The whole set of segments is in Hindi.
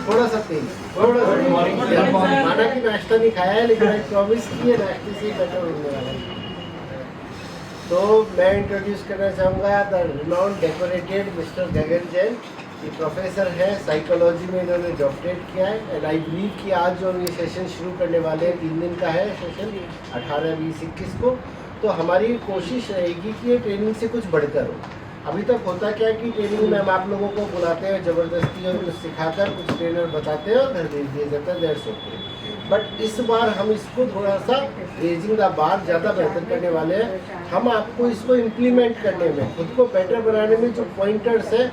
थोड़ा सा तेज, थोड़ा सा माना कि नाश्ता नहीं खाया है, लेकिन प्रॉमिस किए नाश्ते से बेटर होने वाला है। तो मैं इंट्रोड्यूस करना चाहूँगा द रिनाउंड डेकोरेटेड मिस्टर गगन जैन। ये प्रोफेसर है, साइकोलॉजी में इन्होंने डॉक्टरेट किया है। एंड आई बिलीव कि आज जो ये सेशन शुरू करने वाले हैं, 3 दिन का है सेशन, 18, 20, 21 को। तो हमारी कोशिश रहेगी कि ये ट्रेनिंग से कुछ बढ़कर हो। अभी तक होता क्या है कि ट्रेनिंग में हम आप लोगों को बुलाते हैं ज़बरदस्ती और कुछ सिखाकर, कुछ ट्रेनर बताते हैं और घर भेज दिया जाता है, दैट्स ओके। बट इस बार हम इसको थोड़ा सा रेजिंग द बार ज़्यादा बेहतर करने वाले हैं। हम आपको इसको इम्प्लीमेंट करने में, खुद को बेटर बनाने में जो पॉइंटर्स है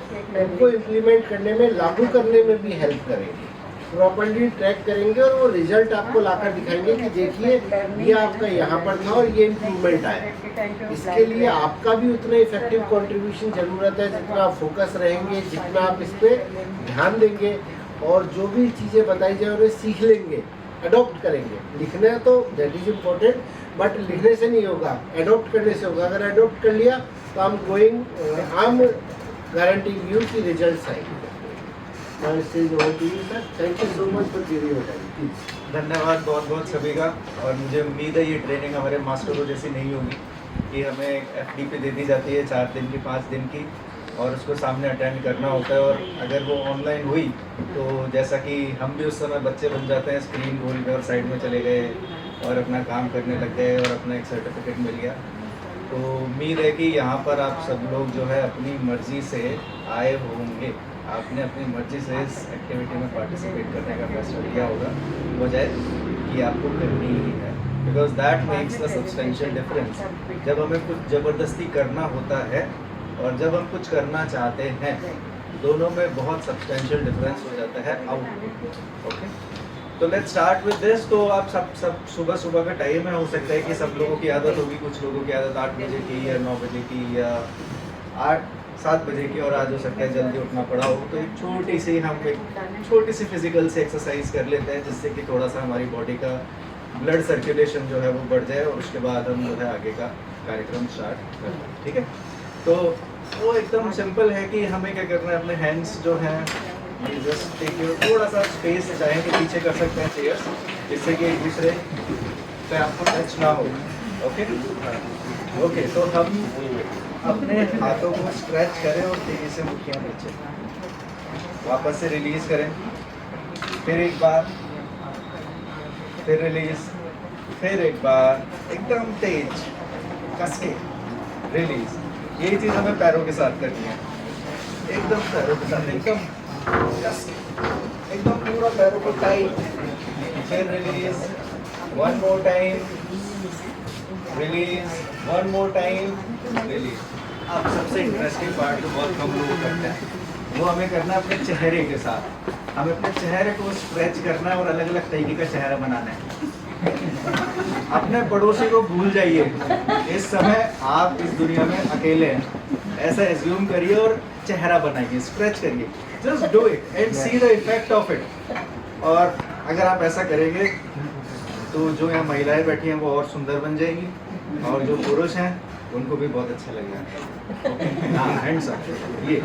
उनको इम्प्लीमेंट करने में, लागू करने में भी हेल्प करेंगे। प्रॉपर्ली ट्रैक करेंगे और वो रिजल्ट आपको लाकर दिखाएंगे कि देखिए ये आपका यहाँ पर था और ये इम्प्रूवमेंट आया। इसके लिए आपका भी उतना इफेक्टिव कंट्रीब्यूशन ज़रूरत है, जितना आप फोकस रहेंगे, जितना आप इस पर ध्यान देंगे और जो भी चीज़ें बताई जाए उन्हें सीख लेंगे, अडॉप्ट करेंगे। लिखना है तो दैट इज़ इम्पोर्टेंट, बट लिखने से नहीं होगा, अडॉप्ट करने से होगा। अगर अडॉप्ट कर लिया तो आई एम गारंटीइंग यू कि रिजल्ट्स आएंगे। Thank you so much for giving your time. धन्यवाद बहुत बहुत सभी का। और मुझे उम्मीद है ये ट्रेनिंग हमारे मास्टरों जैसी नहीं होगी कि हमें एफडी पे दे दी जाती है 4 दिन की, 5 दिन की, और उसको सामने अटेंड करना होता है। और अगर वो ऑनलाइन हुई तो जैसा कि हम भी उस समय बच्चे बन जाते हैं, स्क्रीन खोल के और साइड में चले गए और अपना काम करने लग गए और अपना एक सर्टिफिकेट मिल गया। तो उम्मीद है कि यहाँ पर आप सब लोग जो है अपनी मर्ज़ी से आए होंगे, आपने अपनी मर्ज़ी से इस एक्टिविटी में पार्टिसिपेट करने का फैसला लिया होगा, बजाय कि आपको करनी ही है, because that makes the substantial difference. जब हमें कुछ ज़बरदस्ती करना होता है और जब हम कुछ करना चाहते हैं, दोनों में बहुत सब्सटेंशियल डिफरेंस हो जाता है आउटपुट। ओके, तो लेट्स स्टार्ट विद दिस। तो आप सब सुबह सुबह का टाइम है, हो सकता है कि सब लोगों की आदत होगी, कुछ लोगों की आदत 8 बजे की या 9 बजे की या 8-7 बजे की, और आज हो सकता है जल्दी उठना पड़ा हो। तो एक छोटी सी फिजिकल से एक्सरसाइज कर लेते हैं, जिससे कि थोड़ा सा हमारी बॉडी का ब्लड सर्कुलेशन जो है वो बढ़ जाए, और उसके बाद हम जो है आगे का कार्यक्रम स्टार्ट करते हैं। ठीक है, तो वो एकदम सिंपल है कि हमें क्या करना है, अपने हैंड्स जो हैं जस्ट टेक थोड़ा सा स्पेस चाहेंगे पीछे कर सकते हैं चेयर्स, जिससे कि एक दूसरे पे आपको टच ना हो। ओके ओके, तो हम अपने हाथों को स्ट्रेच करें और तेजी से मुट्ठियाँ नीचे, वापस से रिलीज करें, फिर एक बार, फिर रिलीज, फिर एक बार, एकदम तेज कस के रिलीज। यही चीज़ हमें पैरों के साथ करनी है, एकदम पैरों के साथ, एकदम कस के, एकदम पूरा पैरों को टाइट, फिर release, one more time, release, one more time, release. अब सबसे इंटरेस्टिंग पार्ट जो बहुत कम लोग करते हैं, वो हमें करना है अपने चेहरे के साथ। हमें अपने चेहरे को स्ट्रेच करना है और अलग अलग तरीके का चेहरा बनाना है। अपने पड़ोसी को भूल जाइए, इस समय आप इस दुनिया में अकेले हैं, ऐसा एज्यूम करिए और चेहरा बनाइए, स्ट्रेच करिए, just do it and see the effect of it. और अगर आप ऐसा करेंगे तो जो यहाँ महिलाएं बैठी हैं वो और सुंदर बन जाएंगी, और जो पुरुष हैं उनको भी बहुत अच्छा लगेगा। हाँ, हैंड्स अप, ये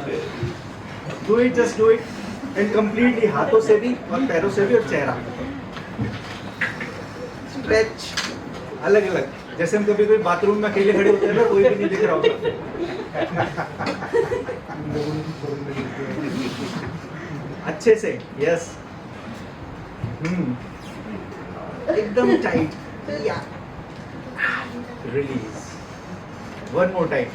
do it, just do it and completely, हाथों से भी और पैरों से भी और चेहरा स्ट्रेच अलग अलग। जैसे हम कभी कोई बाथरूम में अकेले खड़े होते हैं ना, कोई भी नहीं दिख रहा होता, अच्छे से, यस, एकदम टाइट, या release, one more time,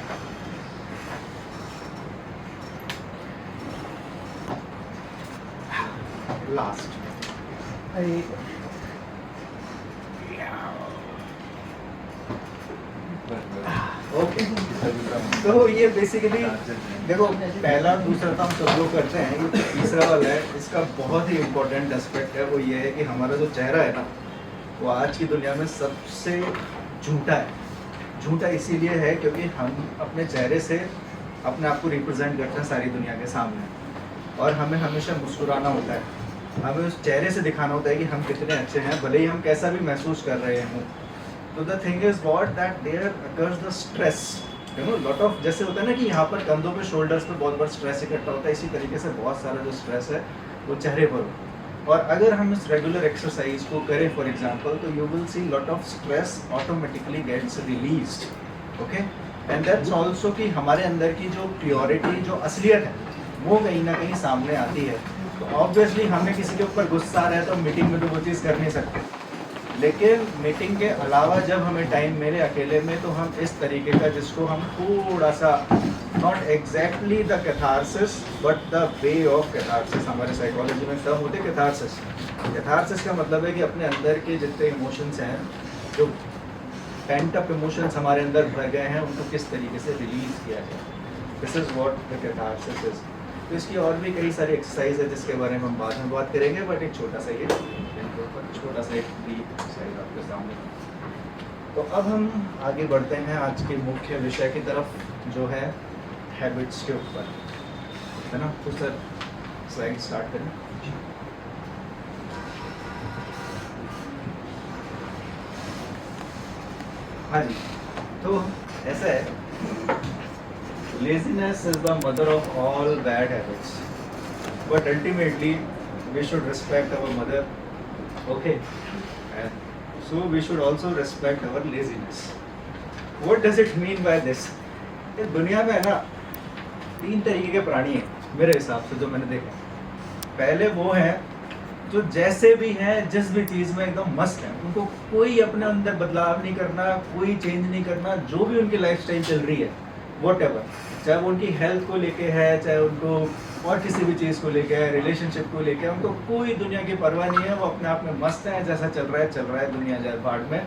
last. Okay, तो ये बेसिकली देखो, पहला दूसरा तो हम सब लोग करते हैं, ये तीसरा वाला है, इसका बहुत ही इम्पोर्टेंट एस्पेक्ट है। वो ये है कि हमारा जो चेहरा है ना, वो आज की दुनिया में सबसे झूठा है। झूठा इसीलिए है क्योंकि हम अपने चेहरे से अपने आप को रिप्रेजेंट करते हैं सारी दुनिया के सामने, और हमें हमेशा मुस्कुराना होता है, हमें उस चेहरे से दिखाना होता है कि हम कितने अच्छे हैं, भले ही हम कैसा भी महसूस कर रहे हों। तो the thing is what that there occurs the stress, you know, lot of, जैसे होता है ना कि यहाँ पर कंधों पे, शोल्डर्स पे बहुत बार स्ट्रेस इकट्ठा होता है, इसी तरीके से बहुत सारा जो स्ट्रेस है वो चेहरे पर हो। और अगर हम इस रेगुलर एक्सरसाइज को करें फॉर एग्जांपल, तो you will see lot of stress automatically gets released. Okay, and that's also कि हमारे अंदर की जो प्योरिटी, जो असलियत है, वो कहीं ना कहीं सामने आती है। तो ऑब्वियसली हमें किसी के ऊपर गुस्सा आ रहा है तो मीटिंग में तो वो चीज़ कर नहीं सकते, लेकिन मीटिंग के अलावा जब हमें टाइम मिले अकेले में, तो हम इस तरीके का, जिसको हम थोड़ा सा, not exactly the catharsis but the way of catharsis, हमारे साइकोलॉजी में सब होते कैथारसिस। कैथारसिस का मतलब है कि अपने अंदर के जितने इमोशंस हैं, जो पेंट अप इमोशंस हमारे अंदर भर गए हैं, उनको किस तरीके से रिलीज किया जाए। This is what the catharsis is. तो इसकी और भी कई सारी एक्सरसाइज है जिसके बारे में हम बाद में बात करेंगे, बट एक छोटा सा एक ब्रीफ एक्सरसाइज आपके सामने। तो अब हम आगे बढ़ते हैं आज के मुख्य विषय की तरफ, जो है हैबिट्स के ऊपर, है ना। तो सर स्लाइड स्टार्ट करें। हाँ जी, तो ऐसा है, laziness is the mother of all bad habits, but ultimately we should respect our mother, okay, and so we should also respect our laziness. What does it mean by this? इस दुनिया में है ना 3 तरीके के प्राणी हैं मेरे हिसाब से, जो मैंने देखा। पहले वो हैं जो जैसे भी हैं, जिस भी चीज़ में एकदम मस्त हैं, उनको कोई अपने अंदर बदलाव नहीं करना, कोई चेंज नहीं करना, जो भी उनकी लाइफस्टाइल चल रही है, व्हाटएवर, चाहे वो उनकी हेल्थ को लेके है, चाहे उनको और किसी भी चीज़ को लेके है, रिलेशनशिप को लेके है, उनको कोई दुनिया की परवाह नहीं है। वो अपने आप में मस्त है, जैसा चल रहा है, दुनिया जाए भाड़ में,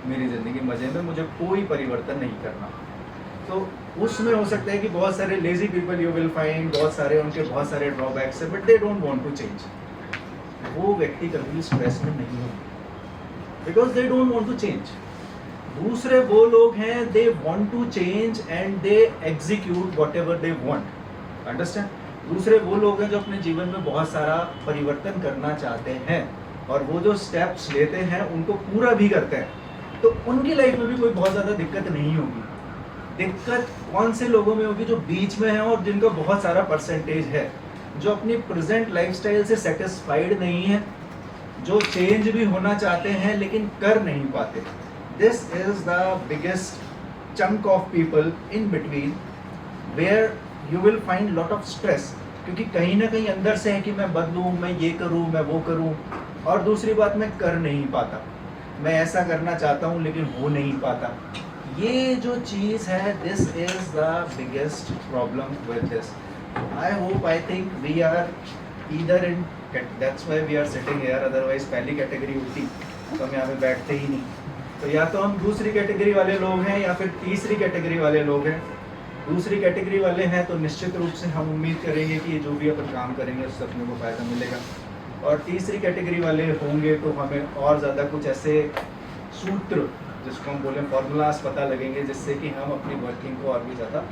मेरी ज़िंदगी मज़े में, मुझे कोई परिवर्तन नहीं करना। तो उसमें हो सकता है कि बहुत सारे lazy people you will find, बहुत सारे उनके बहुत सारे ड्रॉबैक्स है, but they don't want to change. वो व्यक्ति कभी स्ट्रेस में नहीं होंगे, because they don't want to change. दूसरे वो लोग हैं, they want to change and they execute whatever they want. Understand? दूसरे वो लोग हैं जो अपने जीवन में बहुत सारा परिवर्तन करना चाहते हैं, और वो जो स्टेप्स लेते हैं उनको पूरा भी करते हैं। तो उनकी लाइफ में भी कोई बहुत ज़्यादा दिक्कत नहीं होगी। दिक्कत कौन से लोगों में होगी? जो बीच में है और जिनका बहुत सारा परसेंटेज है, जो अपनी प्रेजेंट लाइफस्टाइल से सेटिस्फाइड नहीं है, जो चेंज भी होना चाहते हैं लेकिन कर नहीं पाते। This is the biggest chunk of people in between where you will find lot of stress, क्योंकि कहीं ना कहीं अंदर से है कि मैं बदलूं, मैं ये करूं, मैं वो करूं, और दूसरी बात मैं कर नहीं पाता, मैं ऐसा करना चाहता हूं लेकिन हो नहीं पाता। ये जो चीज़ है, this is the biggest problem with this. I hope, I think we are either in, that's why we are sitting here, otherwise पहली कैटेगरी होती तो हम यहाँ पे बैठते ही नहीं। तो या तो हम दूसरी कैटेगरी वाले लोग हैं या फिर तीसरी कैटेगरी वाले लोग हैं। दूसरी कैटेगरी वाले हैं तो निश्चित रूप से हम उम्मीद करेंगे कि जो भी अपन काम करेंगे उससे अपने को फ़ायदा मिलेगा, और तीसरी कैटेगरी वाले होंगे तो हमें और ज़्यादा कुछ ऐसे सूत्र, जिसको हम बोलें फॉर्मूलाज, पता लगेंगे जिससे कि हम अपनी वर्किंग को और भी ज़्यादा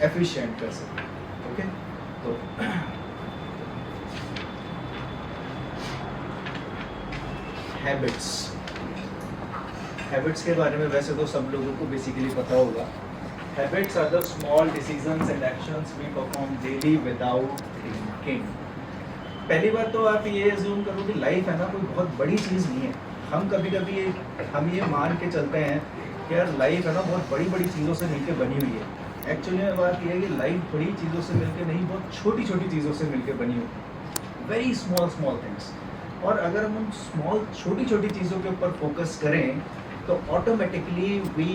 एफिशिएंट कर सकें। ओके, तो हैबिट्स के बारे में वैसे तो सब लोगों को बेसिकली पता होगा। Habits are the small decisions and actions we perform daily without thinking. पहली बात तो आप ये अज्यूम करो कि लाइफ है ना कोई बहुत बड़ी चीज़ नहीं है। हम कभी कभी हम ये मान के चलते हैं कि यार लाइफ है ना बहुत बड़ी बड़ी चीज़ों से मिलकर बनी हुई है। एक्चुअली में बात ये है कि लाइफ बड़ी चीज़ों से मिलकर नहीं, बहुत छोटी छोटी चीज़ों से मिलकर बनी हुई है, वेरी स्मॉल थिंग्स। और अगर हम स्मॉल छोटी छोटी चीज़ों के ऊपर फोकस करें तो automatically we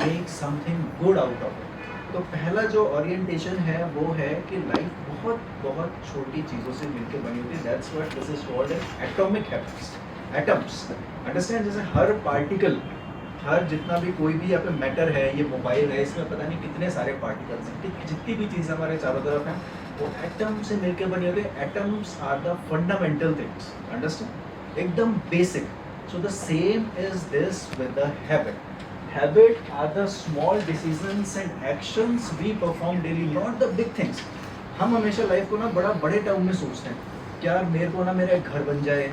make something good out of it. तो पहला जो ओरिएंटेशन है वो है कि लाइफ बहुत बहुत छोटी चीज़ों से मिलकर बनी होती है। That's what this is called atomic habits, atoms. Understand? जैसे हर पार्टिकल, हर जितना भी कोई भी यहाँ पे मैटर है, ये मोबाइल है, इसमें पता नहीं कितने सारे पार्टिकल्स हैं, जितनी भी चीज़ हमारे चारों तरफ हैं वो एटम से मिलकर बनी होती है। Atoms are the fundamental things. Understand? एकदम basic. So the same is this with the habit. Habit are the small decisions and actions we perform daily, not the big things. हम हमेशा लाइफ को ना बड़े टर्म में सोचते हैं कि यार मेरे को ना मेरा एक घर बन जाए,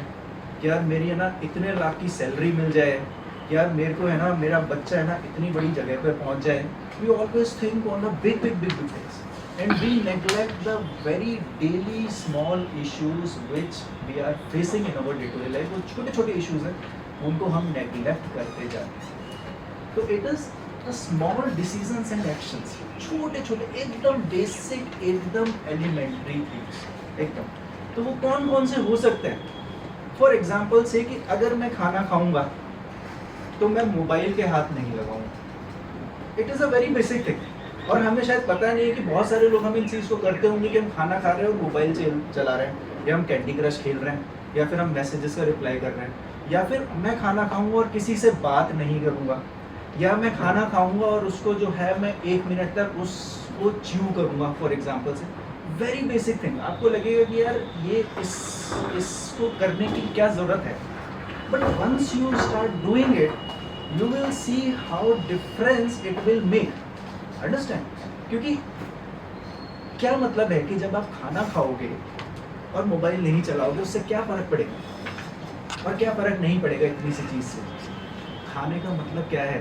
कि यार मेरी है ना इतने लाख की सैलरी मिल जाए, कि यार मेरे को है ना मेरा बच्चा है ना इतनी बड़ी जगह पर पहुंच जाए। We always think on the big things. and we neglect the very daily small issues which we are facing in our day-to-day life. वो छोटे-छोटे issues हैं, उनको हम neglect करते जाते हैं. तो it is the small decisions and actions, छोटे-छोटे एकदम basic, एकदम elementary things, एकदम. तो वो कौन-कौन से हो सकते हैं? For example से कि अगर मैं खाना खाऊंगा तो मैं मोबाइल के हाथ नहीं लगाऊंगा. It is a very basic thing. और हमें शायद पता नहीं है कि बहुत सारे लोग हम इन चीज़ को करते होंगे कि हम खाना खा रहे हैं और मोबाइल चला रहे हैं, या हम कैंडी क्रश खेल रहे हैं, या फिर हम मैसेजेस का रिप्लाई कर रहे हैं, या फिर मैं खाना खाऊंगा और किसी से बात नहीं करूंगा, या मैं खाना खाऊंगा और उसको जो है मैं 1 मिनट तक उसको च्यू करूंगा फॉर एग्जांपल से. Very basic thing. आपको लगेगा कि यार ये इसको करने की क्या ज़रूरत है, but once you start doing it you will see how difference it will make. Understand? क्योंकि क्या मतलब है कि जब आप खाना खाओगे और मोबाइल नहीं चलाओगे उससे क्या फ़र्क पड़ेगा और क्या फ़र्क नहीं पड़ेगा इतनी सी चीज़ से. खाने का मतलब क्या है?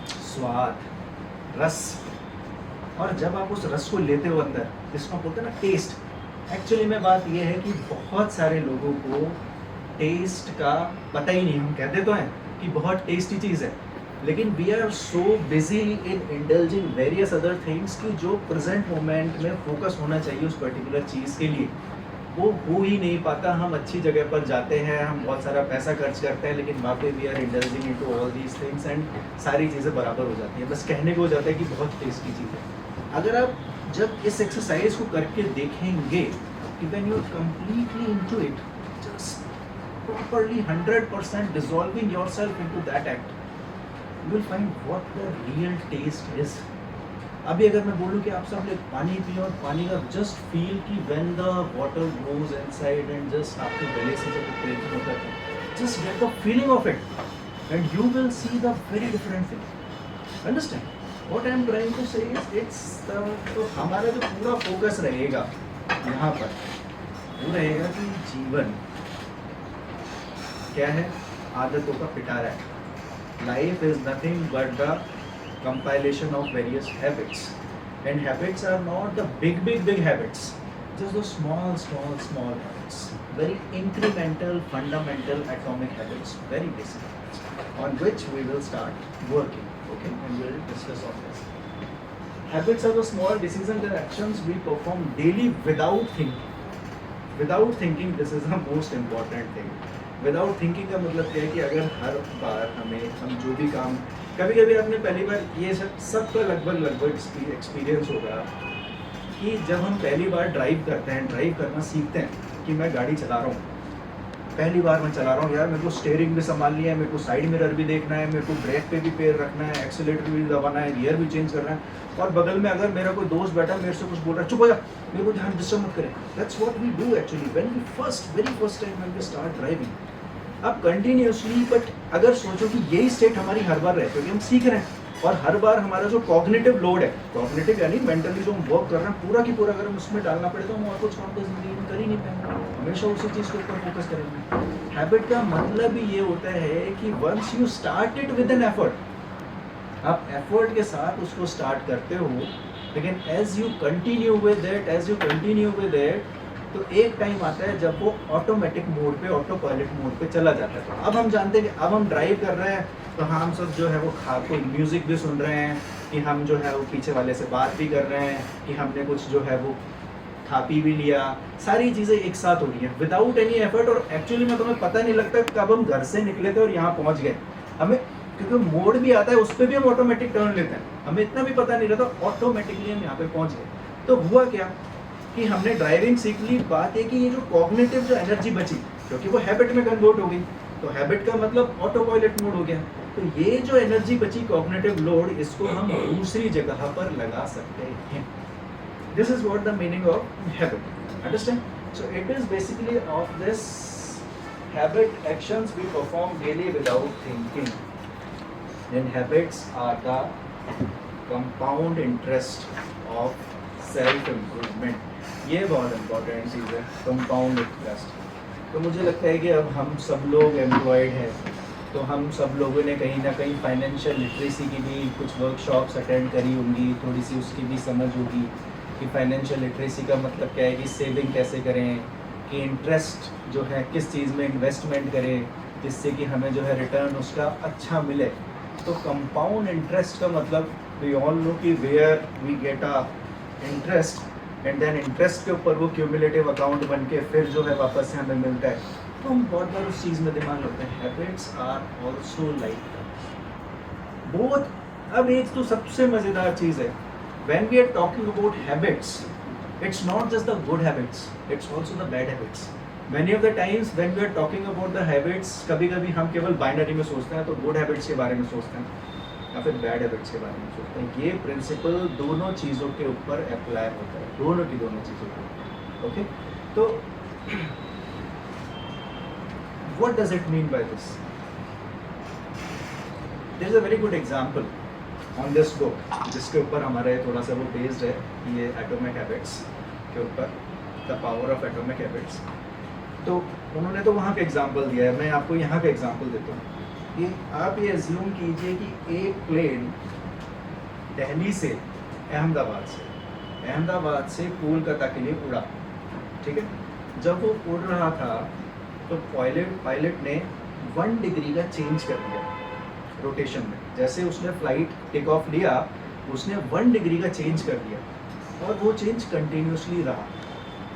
स्वाद, रस. और जब आप उस रस को लेते हो अंदर, जिसको बोलते हैं ना टेस्ट, एक्चुअली में बात ये है कि बहुत सारे लोगों को टेस्ट का पता ही नहीं. हम कहते तो हैं कि बहुत टेस्टी चीज़ है, लेकिन we are so busy in indulging various other things कि जो प्रेजेंट मोमेंट में फोकस होना चाहिए उस पर्टिकुलर चीज़ के लिए वो हो ही नहीं पाता. हम अच्छी जगह पर जाते हैं, हम बहुत सारा पैसा खर्च करते हैं, लेकिन वहाँ पे we are indulging into all these things and सारी चीज़ें बराबर हो जाती हैं. बस कहने को हो जाता है कि बहुत टेस्टी चीज़ है. अगर आप जब इस एक्सरसाइज को करके देखेंगे कि when you are completely into it, just properly 100% dissolving yourself into that act, you will find what the real taste is. अभी अगर मैं बोलूँ कि आप सब लोग पानी पिए और पानी का जस्ट फील कि when the water goes inside and just आपके गले से जब ब्रेकिंग होता है, just get the feeling of it and you will see the very different thing. Understand? What I am trying to say is it's the तो हमारा जो पूरा फोकस रहेगा यहाँ पर वो रहेगा कि जीवन क्या है? आदतों का पिटारा है. Life is nothing but the compilation of various habits, and habits are not the big habits, just the small habits, very incremental, fundamental, atomic habits, very basic habits, on which we will start working. Okay, and we will discuss on this. Habits are the small decisions and actions we perform daily without thinking. This is the most important thing. Without thinking का मतलब क्या है कि अगर हर बार हम जो भी काम, कभी कभी आपने पहली बार ये सबका लगभग एक्सपीरियंस होगा कि जब हम पहली बार ड्राइव करते हैं, ड्राइव करना सीखते हैं कि मैं गाड़ी चला रहा हूँ, पहली बार मैं चला रहा हूँ यार, मेरे को स्टीयरिंग भी संभालनी है, मेरे को साइड मिरर भी देखना है, मेरे को ब्रेक पे भी पैर रखना है, एक्सीलेटर भी दबाना है, गियर भी चेंज करना है, और बगल में अगर मेरा कोई दोस्त बैठा मेरे से कुछ बोल रहा है, चुप हो जा, मेरे को ध्यान डिस्टर्ब मत करें. That's what we do actually when we very first time when we start driving. अब कंटिन्यूसली, बट अगर सोचो कि यही स्टेट हमारी हर बार रहे, क्योंकि हम सीख रहे हैं और हर बार हमारा जो कॉग्निटिव लोड है, कॉग्निटिव यानी मेंटली जो हम वर्क कर रहे हैं पूरा की पूरा अगर हम उसमें डालना पड़े तो हम और कुछ काम तो जिंदगी में कर ही नहीं पाएंगे, हमेशा उसी चीज़ के ऊपर फोकस करेंगे. हैबिट का मतलब ही ये होता है कि once you start it with an effort, आप एफर्ट के साथ उसको स्टार्ट करते हो, लेकिन as you continue with it तो एक टाइम आता है जब वो ऑटोमेटिक मोड पे, ऑटो पायलट मोड पे चला जाता है. तो अब हम जानते हैं कि अब हम ड्राइव कर रहे हैं तो हम सब जो है वो कोई म्यूज़िक भी सुन रहे हैं, कि हम जो है वो पीछे वाले से बात भी कर रहे हैं, कि हमने कुछ जो है वो खा पी भी लिया, सारी चीज़ें एक साथ हो रही हैं विदाउट एनी एफर्ट. और एक्चुअली में तुम्हें पता नहीं लगता कब हम घर से निकले थे और यहाँ पहुँच गए. हमें क्योंकि मोड भी आता है, उस पर भी हम ऑटोमेटिक टर्न लेते हैं, हमें इतना भी पता नहीं रहता, ऑटोमेटिकली हम यहाँ पे पहुँच गए. तो हुआ क्या कि हमने ड्राइविंग सीख ली. बात है कि ये जो कॉग्निटिव जो एनर्जी बची, क्योंकि वो हैबिट में कन्वर्ट हो गई, तो हैबिट का मतलब ऑटो पायलट मोड हो गया, तो ये जो एनर्जी बची कॉग्निटिव लोड, इसको हम दूसरी जगह पर लगा सकते हैं. This is what the meaning of habit. Understand? So it is basically of this habit actions we perform daily without thinking. Then habits are the compound interest of self improvement. ये बहुत इंपॉर्टेंट चीज़ है, कंपाउंड इंटरेस्ट. तो मुझे लगता है कि अब हम सब लोग एम्प्लॉयड हैं, तो हम सब लोगों ने कहीं ना कहीं फाइनेंशियल लिटरेसी की भी कुछ वर्कशॉप्स अटेंड करी होंगी, थोड़ी सी उसकी भी समझ होगी. कि फाइनेंशियल लिटरेसी का मतलब क्या है, कि सेविंग कैसे करें, कि इंटरेस्ट जो है किस चीज़ में इन्वेस्टमेंट करें जिससे कि हमें जो है रिटर्न उसका अच्छा मिले। तो कंपाउंड इंटरेस्ट का मतलब वी ऑल नो कि where we get a interest and then interest के ऊपर वो क्यूमुलेटिव अकाउंट बन के फिर जो है वापस से हमें मिलता है। तो हम बहुत बार उस चीज़ में दिमाग लगते हैं। हैबिट्स आर ऑल्सो लाइक बहुत। अब एक तो सबसे मज़ेदार चीज़ है, when we are talking about habits, it's not just the good habits, it's also the bad habits. Many of the times when we are talking about the habits, कभी-कभी हम केवल बाइनरी में सोचते हैं, तो गुड हैबिट्स के बारे में सोचते हैं या फिर बैड हैबिट्स के बारे में सोचते हैं। ये प्रिंसिपल दोनों चीज़ों के ऊपर अप्लाई होता है, दोनों की दोनों चीज़ों के। ओके, तो what does it mean by this? There is a very good example on this book, जिसके ऊपर हमारा थोड़ा सा वो बेस्ड है, ये एटॉमिक हैबिट्स के ऊपर, the power of atomic habits. तो उन्होंने तो वहाँ पे एग्जांपल दिया है, मैं आपको यहाँ का एग्जांपल देता हूँ। ये आप ये अज्यूम कीजिए कि एक प्लेन दिल्ली से अहमदाबाद से कोलकाता के लिए उड़ा, ठीक है। जब वो उड़ रहा था तो पायलट ने 1 डिग्री का चेंज कर दिया रोटेशन में। जैसे उसने फ्लाइट टेक ऑफ लिया, उसने 1 डिग्री का चेंज कर दिया और वो चेंज कंटिन्यूसली रहा।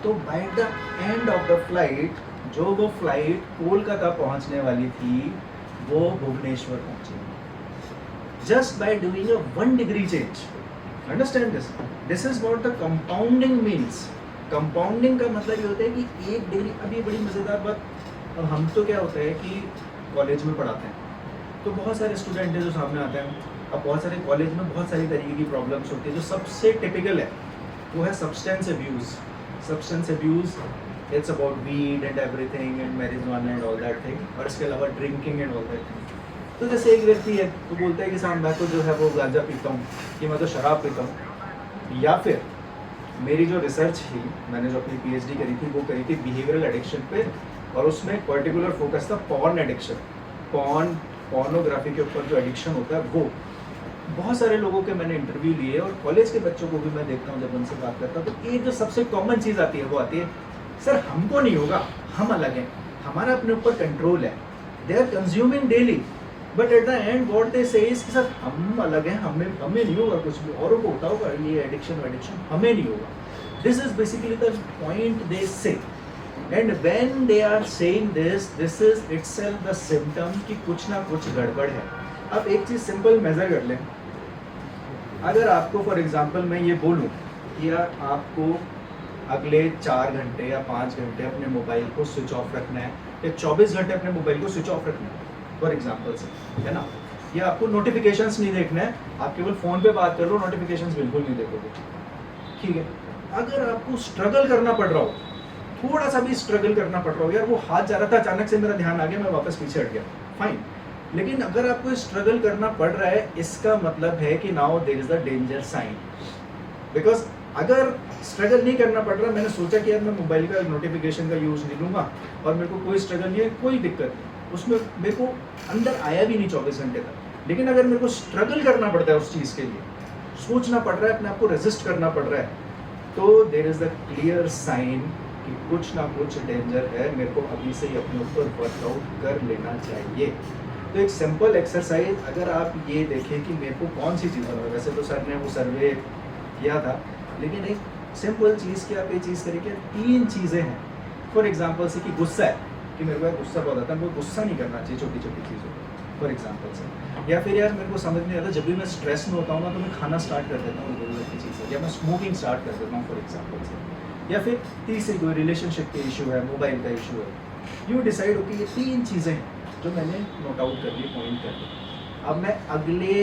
तो bye the end of the flight, जो वो फ्लाइट कोलकाता पहुंचने वाली थी, वो भुवनेश्वर पहुंची, just by doing a 1 degree change. Understand this, this is what the compounding means. Compounding का मतलब ये होता है कि 1 डिग्री। अब ये बड़ी मज़ेदार बात, अब हम तो क्या होता है कि कॉलेज में पढ़ाते हैं, तो बहुत सारे स्टूडेंट हैं जो सामने आते हैं। अब बहुत सारे कॉलेज में बहुत सारी तरीके की प्रॉब्लम्स होती है। जो सबसे टिपिकल है वो है substance abuse. It's about weed and everything and marijuana and all that thing, और इसके अलावा drinking and all that thing. तो जैसे एक व्यक्ति है तो बोलता है कि साहब मैं तो जो है वो गांजा पीता हूँ, कि मैं तो शराब पीता हूँ। या फिर मेरी जो रिसर्च थी, मैंने जो अपनी PhD करी थी, वो करी थी बिहेवियरल एडिक्शन पे, और उसमें एक पर्टिकुलर फोकस था पॉर्न एडिक्शन, पॉर्नोग्राफी के ऊपर जो एडिक्शन होता है वो। बहुत सारे लोगों के मैंने इंटरव्यू लिए और कॉलेज के बच्चों को भी मैं देखता हूँ जब उनसे बात करता हूँ, तो एक जो सबसे कॉमन चीज़ आती है वो आती है, सर हमको नहीं होगा, हम अलग हैं, हमारा अपने ऊपर कंट्रोल है। They are consuming daily, but at the end what they say is कि सर हम अलग हैं, हमें नहीं होगा कुछ भी, औरों को होता होगा ये एडिक्शन हमें नहीं होगा। This is basically the point they say. And when they are saying this is itself the symptom कि कुछ ना कुछ गड़बड़ है। अब एक चीज़ सिंपल मेजर कर लें, अगर आपको फॉर एग्जांपल मैं ये बोलूँ कि यार आपको अगले 4 घंटे या 5 घंटे अपने मोबाइल को स्विच ऑफ रखना है, या 24 घंटे अपने मोबाइल को स्विच ऑफ रखना है फॉर एग्जांपल से, है ना, या आपको नोटिफिकेशंस नहीं देखना है, आप केवल फ़ोन पे बात कर लो, नोटिफिकेशंस बिल्कुल नहीं देखोगे, ठीक है। अगर आपको स्ट्रगल करना पड़ रहा हो, थोड़ा सा भी स्ट्रगल करना पड़ रहा हो, यार वो हाथ जा रहा था, अचानक से मेरा ध्यान आ गया, मैं वापस पीछे हट गया, फाइन। लेकिन अगर आपको स्ट्रगल करना पड़ रहा है, इसका मतलब है कि now there is the danger sign. Because अगर स्ट्रगल नहीं करना पड़ रहा, मैंने सोचा कि यार मैं मोबाइल का नोटिफिकेशन का यूज़ नहीं लूँगा और मेरे को कोई स्ट्रगल नहीं है, कोई दिक्कत नहीं, उसमें मेरे को अंदर आया भी नहीं 24 घंटे तक। लेकिन अगर मेरे को स्ट्रगल करना पड़ता है उस चीज़ के लिए, सोचना पड़ रहा है, अपने आप को रेजिस्ट करना पड़ रहा है, तो there is the clear sign कि कुछ ना कुछ डेंजर है, मेरे को अभी से ही अपने ऊपर वर्कआउट कर लेना चाहिए। तो एक सिंपल एक्सरसाइज, अगर आप ये देखें कि मेरे को कौन सी चीज़ है, वैसे तो सर ने वो सर्वे किया था, लेकिन एक सिंपल चीज़ की आप ये चीज़ करें कि 3 चीज़ें हैं फॉर एग्जांपल से, कि गुस्सा है, कि मेरे को गुस्सा बहुत आता है, मेरे को गुस्सा नहीं करना चाहिए छोटी छोटी चीज़ों पर फॉर एग्जांपल से। या फिर यार मेरे को समझ नहीं आता, जब भी मैं स्ट्रेस में होता हूँ ना, तो मैं खाना स्टार्ट कर देता हूँ ज़रूरत की चीज़ है, या मैं स्मोकिंग स्टार्ट कर देता हूँ फॉर एग्जांपल से। या फिर तीसरी कोई रिलेशनशिप के इशू है, मोबाइल का इशू है, यू डिसाइड हो कि ये 3 चीज़ें हैं जो मैंने नोट आउट कर ली, पॉइंट कर ली। अब मैं अगले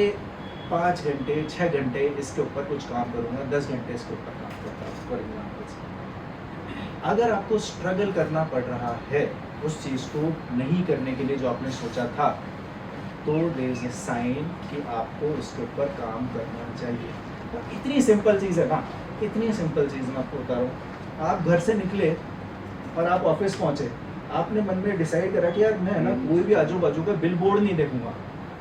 5 घंटे 6 घंटे इसके ऊपर कुछ काम करूँगा, 10 घंटे इसके ऊपर काम करता हूँ फॉर एग्जाम्पल से। अगर आपको स्ट्रगल करना पड़ रहा है उस चीज़ को नहीं करने के लिए जो आपने सोचा था, तो देयर इज ए साइन कि आपको इसके ऊपर काम करना चाहिए। तो इतनी सिंपल चीज़ है ना, इतनी सिंपल चीज़ मैं आपको बता रहा हूँ। आप घर से निकले और आप ऑफिस पहुँचे, आपने मन में डिसाइड करा कि यार मैं ना कोई भी आजू बाजू का बिल बोर्ड नहीं देखूंगा,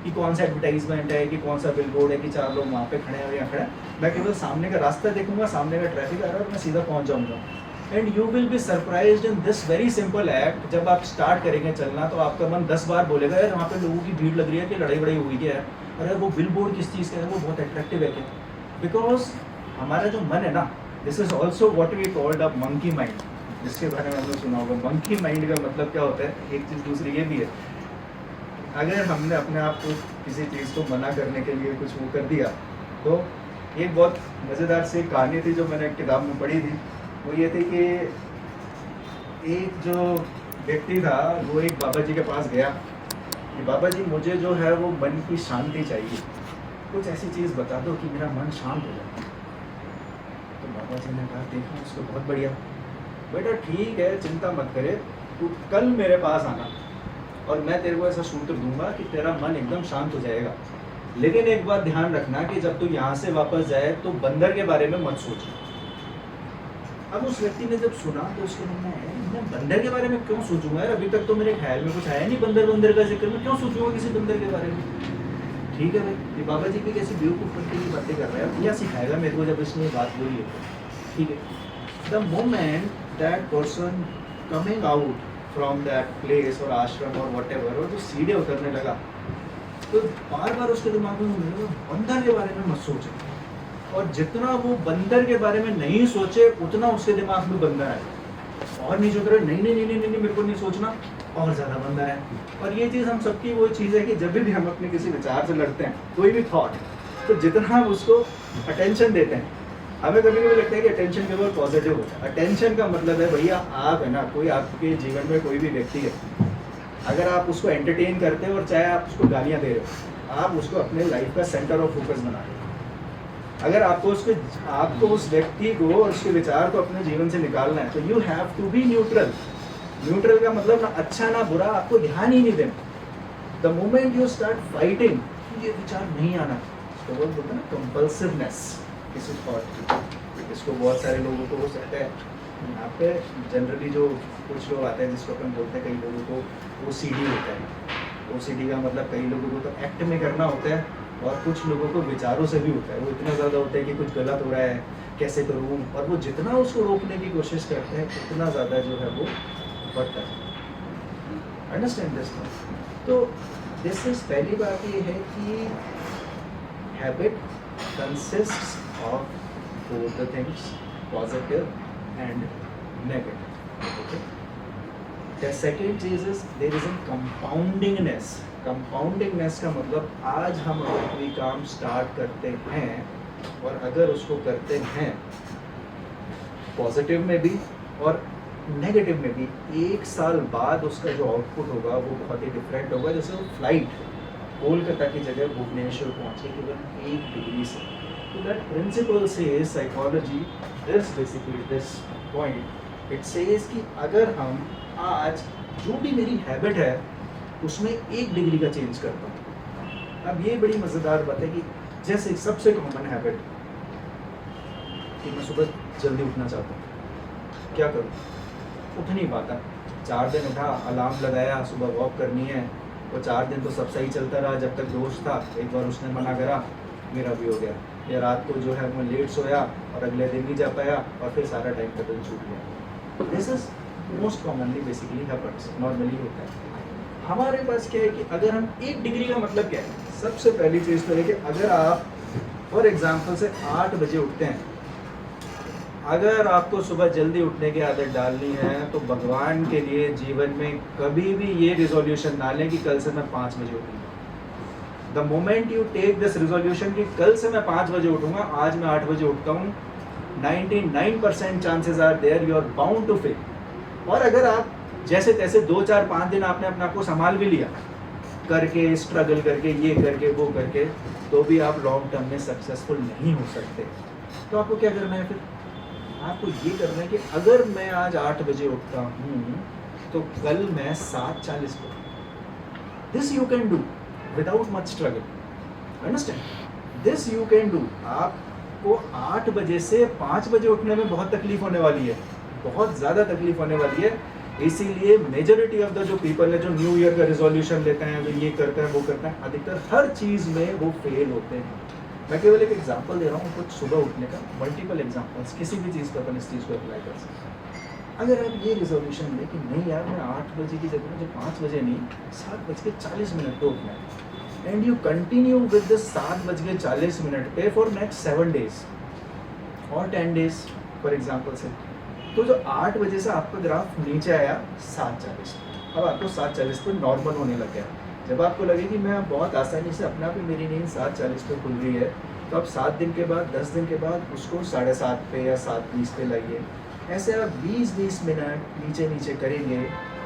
कि कौन सा एडवर्टाइजमेंट है, कि कौन सा बिलबोर्ड है, कि 4 लोग वहाँ पे खड़े हैं और यहाँ खड़े हैं। मैं केवल सामने का रास्ता देखूंगा, सामने का ट्रैफिक आ रहा है और मैं सीधा पहुँच जाऊँगा। And you will be surprised in this very simple act. जब आप स्टार्ट करेंगे चलना तो आपका मन 10 बार बोलेगा यार वहाँ पे लोगों की भीड़ लग रही है कि लड़ाई वड़ाई हुई क्या है, अरे वो बिलबोर्ड किस चीज़ का है, वो बहुत अट्रैक्टिव है क्या। बिकॉज हमारा जो मन है ना, this is also what we called a monkey mind, जिसके बारे में हमने सुना होगा। मंकी माइंड का मतलब क्या होता है, एक चीज़ दूसरी ये भी है, अगर हमने अपने आप को किसी चीज़ को मना करने के लिए कुछ वो कर दिया, तो एक बहुत मज़ेदार सी कहानी थी जो मैंने एक किताब में पढ़ी थी। वो ये थी कि एक जो व्यक्ति था वो एक बाबा जी के पास गया कि बाबा जी मुझे जो है वो मन की शांति चाहिए, कुछ ऐसी चीज़ बता दो कि मेरा मन शांत हो जाए। तो बाबा जी ने कहा देखो उसको बहुत बढ़िया बेटा, ठीक है चिंता मत करे, तू कल मेरे पास आना और मैं तेरे को ऐसा सूत्र दूंगा कि तेरा मन एकदम शांत हो जाएगा। लेकिन एक बात ध्यान रखना कि जब तू यहाँ से वापस जाए तो बंदर के बारे में मत सोच। अब उस व्यक्ति ने जब सुना तो उसके मन में मैं बंदर के बारे में क्यों सोचूंगा यार, अभी तक तो मेरे ख्याल में कुछ आया नहीं बंदर का जिक्र, मैं क्यों सोचूंगा किसी बंदर के बारे में। ठीक है भाई, ये बाबा जी भी कैसी बेवकूफ़ की बातें कर रहे हैं, क्या सिखाएगा मेरे को जब इसने बात बोली है। ठीक है, the moment that person coming out from that place और आश्रम और व्हाटएवर, और जो सीढ़े उतरने लगा तो बार बार उसके दिमाग में बंदर के बारे में मत सोचे, और जितना वो बंदर के बारे में नहीं सोचे उतना उसके दिमाग में बंदर है। और नहीं सोच रहे, नहीं मेरे को नहीं सोचना, और ज़्यादा बंदर है। और ये चीज़ हम सबकी वो चीज़ है कि जब भी हम अपने किसी विचार से लड़ते हैं, कोई भी थॉट, तो जितना हम उसको अटेंशन देते हैं, हमें कभी कभी लगता है कि अटेंशन केवल पॉजिटिव होता है। अटेंशन का मतलब है भैया आप है ना, कोई आपके जीवन में कोई भी व्यक्ति है, अगर आप उसको एंटरटेन करते हो और चाहे आप उसको गालियाँ दे रहे हो, आप उसको अपने लाइफ का सेंटर ऑफ फोकस बना रहे हो। अगर आपको उस व्यक्ति को और उसके विचार को अपने जीवन से निकालना है तो you have to be neutral. Neutral का मतलब ना अच्छा ना बुरा, आपको ध्यान ही नहीं देना। The moment you start fighting, ये विचार नहीं आना, तो वो बोलते हैं ना कंपल्सिवनेस किसी थॉट की। इसको बहुत सारे लोगों को हो सकता है यहाँ पे जनरली जो कुछ लोग आते हैं जिसको अपन बोलते हैं, कई लोगों को OCD होता है। OCD का मतलब कई लोगों को तो एक्ट में करना होता है और कुछ लोगों को विचारों से भी होता है। वो इतना ज़्यादा होता है कि कुछ गलत हो रहा है कैसे करूँ, और वो जितना उसको रोकने की कोशिश करते हैं उतना ज़्यादा जो है वो बढ़ता है। Understand this? तो दिस इज पहली बात ये है कि habit consists of both the things, positive and negative. Okay. The second cheese is there is a compoundingness. Compoundingness का मतलब आज हम अगर कोई काम स्टार्ट करते हैं और अगर उसको करते हैं पॉजिटिव में भी और नेगेटिव में भी, 1 साल बाद उसका जो आउटपुट होगा वो बहुत ही डिफरेंट होगा। जैसे वो फ्लाइट कोलकाता की जगह भुवनेश्वर पहुँचे केवल 1 डिग्री से। So that principle says psychology, this point, it says कि अगर हम आज जो भी मेरी हैबिट है उसमें 1 डिग्री का चेंज करता हूँ। अब ये बड़ी मज़ेदार बात है कि जैसे सबसे कॉमन हैबिट कि मैं सुबह जल्दी उठना चाहता हूँ, क्या करूँ, उठ नहीं पाता। 4 दिन उठा, अलार्म लगाया, सुबह वॉक करनी है, वो 4 दिन तो सब सही चलता रहा जब तक दोस्त था। एक बार उसने मना करा, मेरा भी हो गया, या रात को जो है मैं लेट सोया और अगले दिन नहीं जा पाया और फिर सारा टाइम टेबल छूट गया। This is most commonly basically happens, normally होता है। हमारे पास क्या है कि अगर हम 1 डिग्री का मतलब क्या है, सबसे पहली चीज़ तो है कि अगर आप फॉर एग्जांपल से 8 बजे उठते हैं, अगर आपको सुबह जल्दी उठने की आदत डालनी है तो भगवान के लिए जीवन में कभी भी ये रिजोल्यूशन ना लें कि कल से मैं 5 बजे उठूँगा। The moment you take this resolution कि कल से मैं 5 बजे उठूँगा, आज मैं 8 बजे उठता हूँ, 99% chances are there you are bound to fail. और अगर आप जैसे तैसे 2, 4, 5 दिन आपने अपने आप को संभाल भी लिया करके, स्ट्रगल करके, ये करके वो करके, तो भी आप लॉन्ग टर्म में सक्सेसफुल नहीं हो सकते। तो आपको क्या करना है फिर? आपको ये करना है कि अगर मैं आज 8 बजे उठता हूँ तो कल मैं 7:40 को, this you can do without much struggle. Understand? This you can do. आपको 8 बजे से 5 बजे उठने में बहुत तकलीफ होने वाली है, बहुत ज़्यादा तकलीफ होने वाली है, इसीलिए मेजोरिटी ऑफ द जो पीपल है जो न्यू ईयर का रिजोल्यूशन लेते हैं, जो ये करते हैं वो करते हैं, अधिकतर हर चीज़ में वो फेल होते हैं। मैं केवल एक एग्जांपल दे रहा हूँ कुछ सुबह उठने का, मल्टीपल एग्जांपल्स, किसी भी चीज़ पर अपन इस चीज़ को अप्लाई कर सकते हैं। अगर आप ये रिजोल्यूशन लें कि नहीं यार मैं 8 बजे की जगह मुझे 5 बजे नहीं 7:40 पे उठना है, and you continue with this 7:40 पे फॉर नेक्स्ट 7 days और 10 days फॉर एग्जाम्पल से, तो जो 8 बजे से आपका ग्राफ नीचे आया 7:40, अब आपको 7:40 पे नॉर्मल होने लग गया। जब आपको लगे कि मैं बहुत आसानी से अपने आप ही मेरी नींद 7:40 पे खुल रही है, तो आप 7 दिन के बाद 10 दिन के बाद उसको 7:30 पे या 7:20 पे लाइए। ऐसे आप 20-20 मिनट नीचे नीचे करेंगे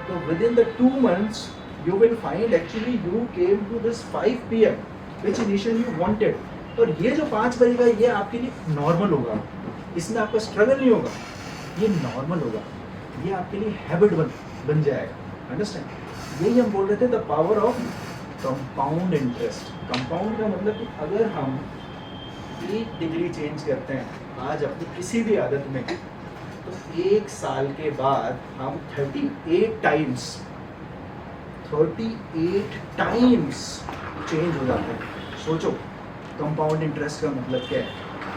तो within the 2 months you will find actually you came to this 5 PM which initially you wanted. और ये जो 5 बजे का ये आपके लिए नॉर्मल होगा, इसमें आपका स्ट्रगल नहीं होगा, ये नॉर्मल होगा, ये आपके लिए हैबिट बन जाएगा। अंडरस्टैंड? यही हम बोल रहे थे the power of compound interest. Compound का मतलब कि अगर हम 1 डिग्री चेंज करते हैं आज अपनी किसी भी आदत में, तो 1 साल के बाद हम 38 टाइम्स चेंज हो जाते हैं। सोचो कंपाउंड इंटरेस्ट का मतलब क्या है।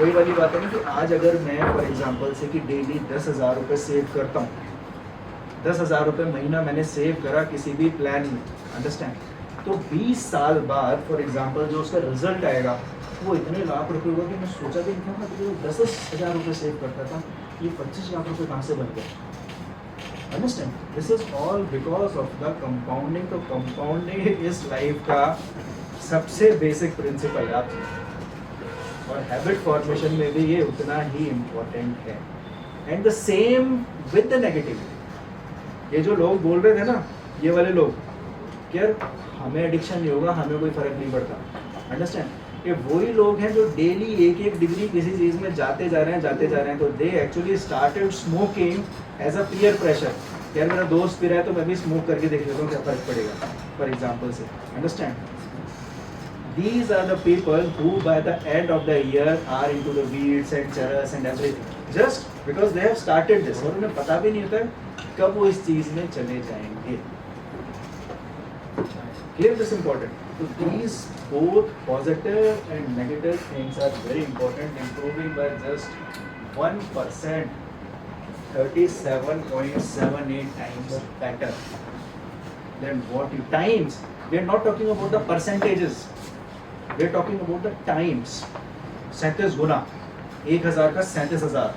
वही वाली बात है ना कि आज अगर मैं फॉर एग्जांपल से कि डेली 10,000 रुपये सेव करता हूँ, 10,000 रुपये महीना मैंने सेव करा किसी भी प्लान में, अंडरस्टैंड, तो 20 साल बाद फॉर एग्जांपल जो उसका रिजल्ट आएगा वो इतने लाख रुपए होगा कि मैं सोचा भी नहीं था कि जो 10,000 रुपये सेव करता था ये 25 लाख रुपये कहाँ से बन गए। Understand? This is all because of the compounding. तो कंपाउंडिंग इस लाइफ का सबसे बेसिक प्रिंसिपल है आप, और हैबिट फॉर्मेशन में भी ये उतना ही इम्पोर्टेंट है। And the same with the negativity. ये जो लोग बोल रहे थे ना, ये वाले लोग कि यार हमें एडिक्शन नहीं होगा, हमें कोई फर्क नहीं पड़ता, अंडरस्टैंड, ये वही लोग हैं जो डेली 1-1 डिग्री किसी चीज़ में जाते जा रहे हैं। तो they actually started smoking as a peer pressure. यार मेरा दोस्त पी रहा है तो मैं भी स्मोक करके देख लेता हूँ क्या फर्क पड़ेगा, फॉर एग्जाम्पल से, understand. These are the people who by the end of the year are into the weeds and charas and everything, just because they have started this, और उन्हें पता भी नहीं होता कब वो इस चीज़ में चले जाएंगे। Clear this important? So these both positive and negative things are very important. Improving by just 1%, 37.78 times better than what you times. We are not talking about the percentages. We are talking about the times. 37 गुना 1,000 का 37,000,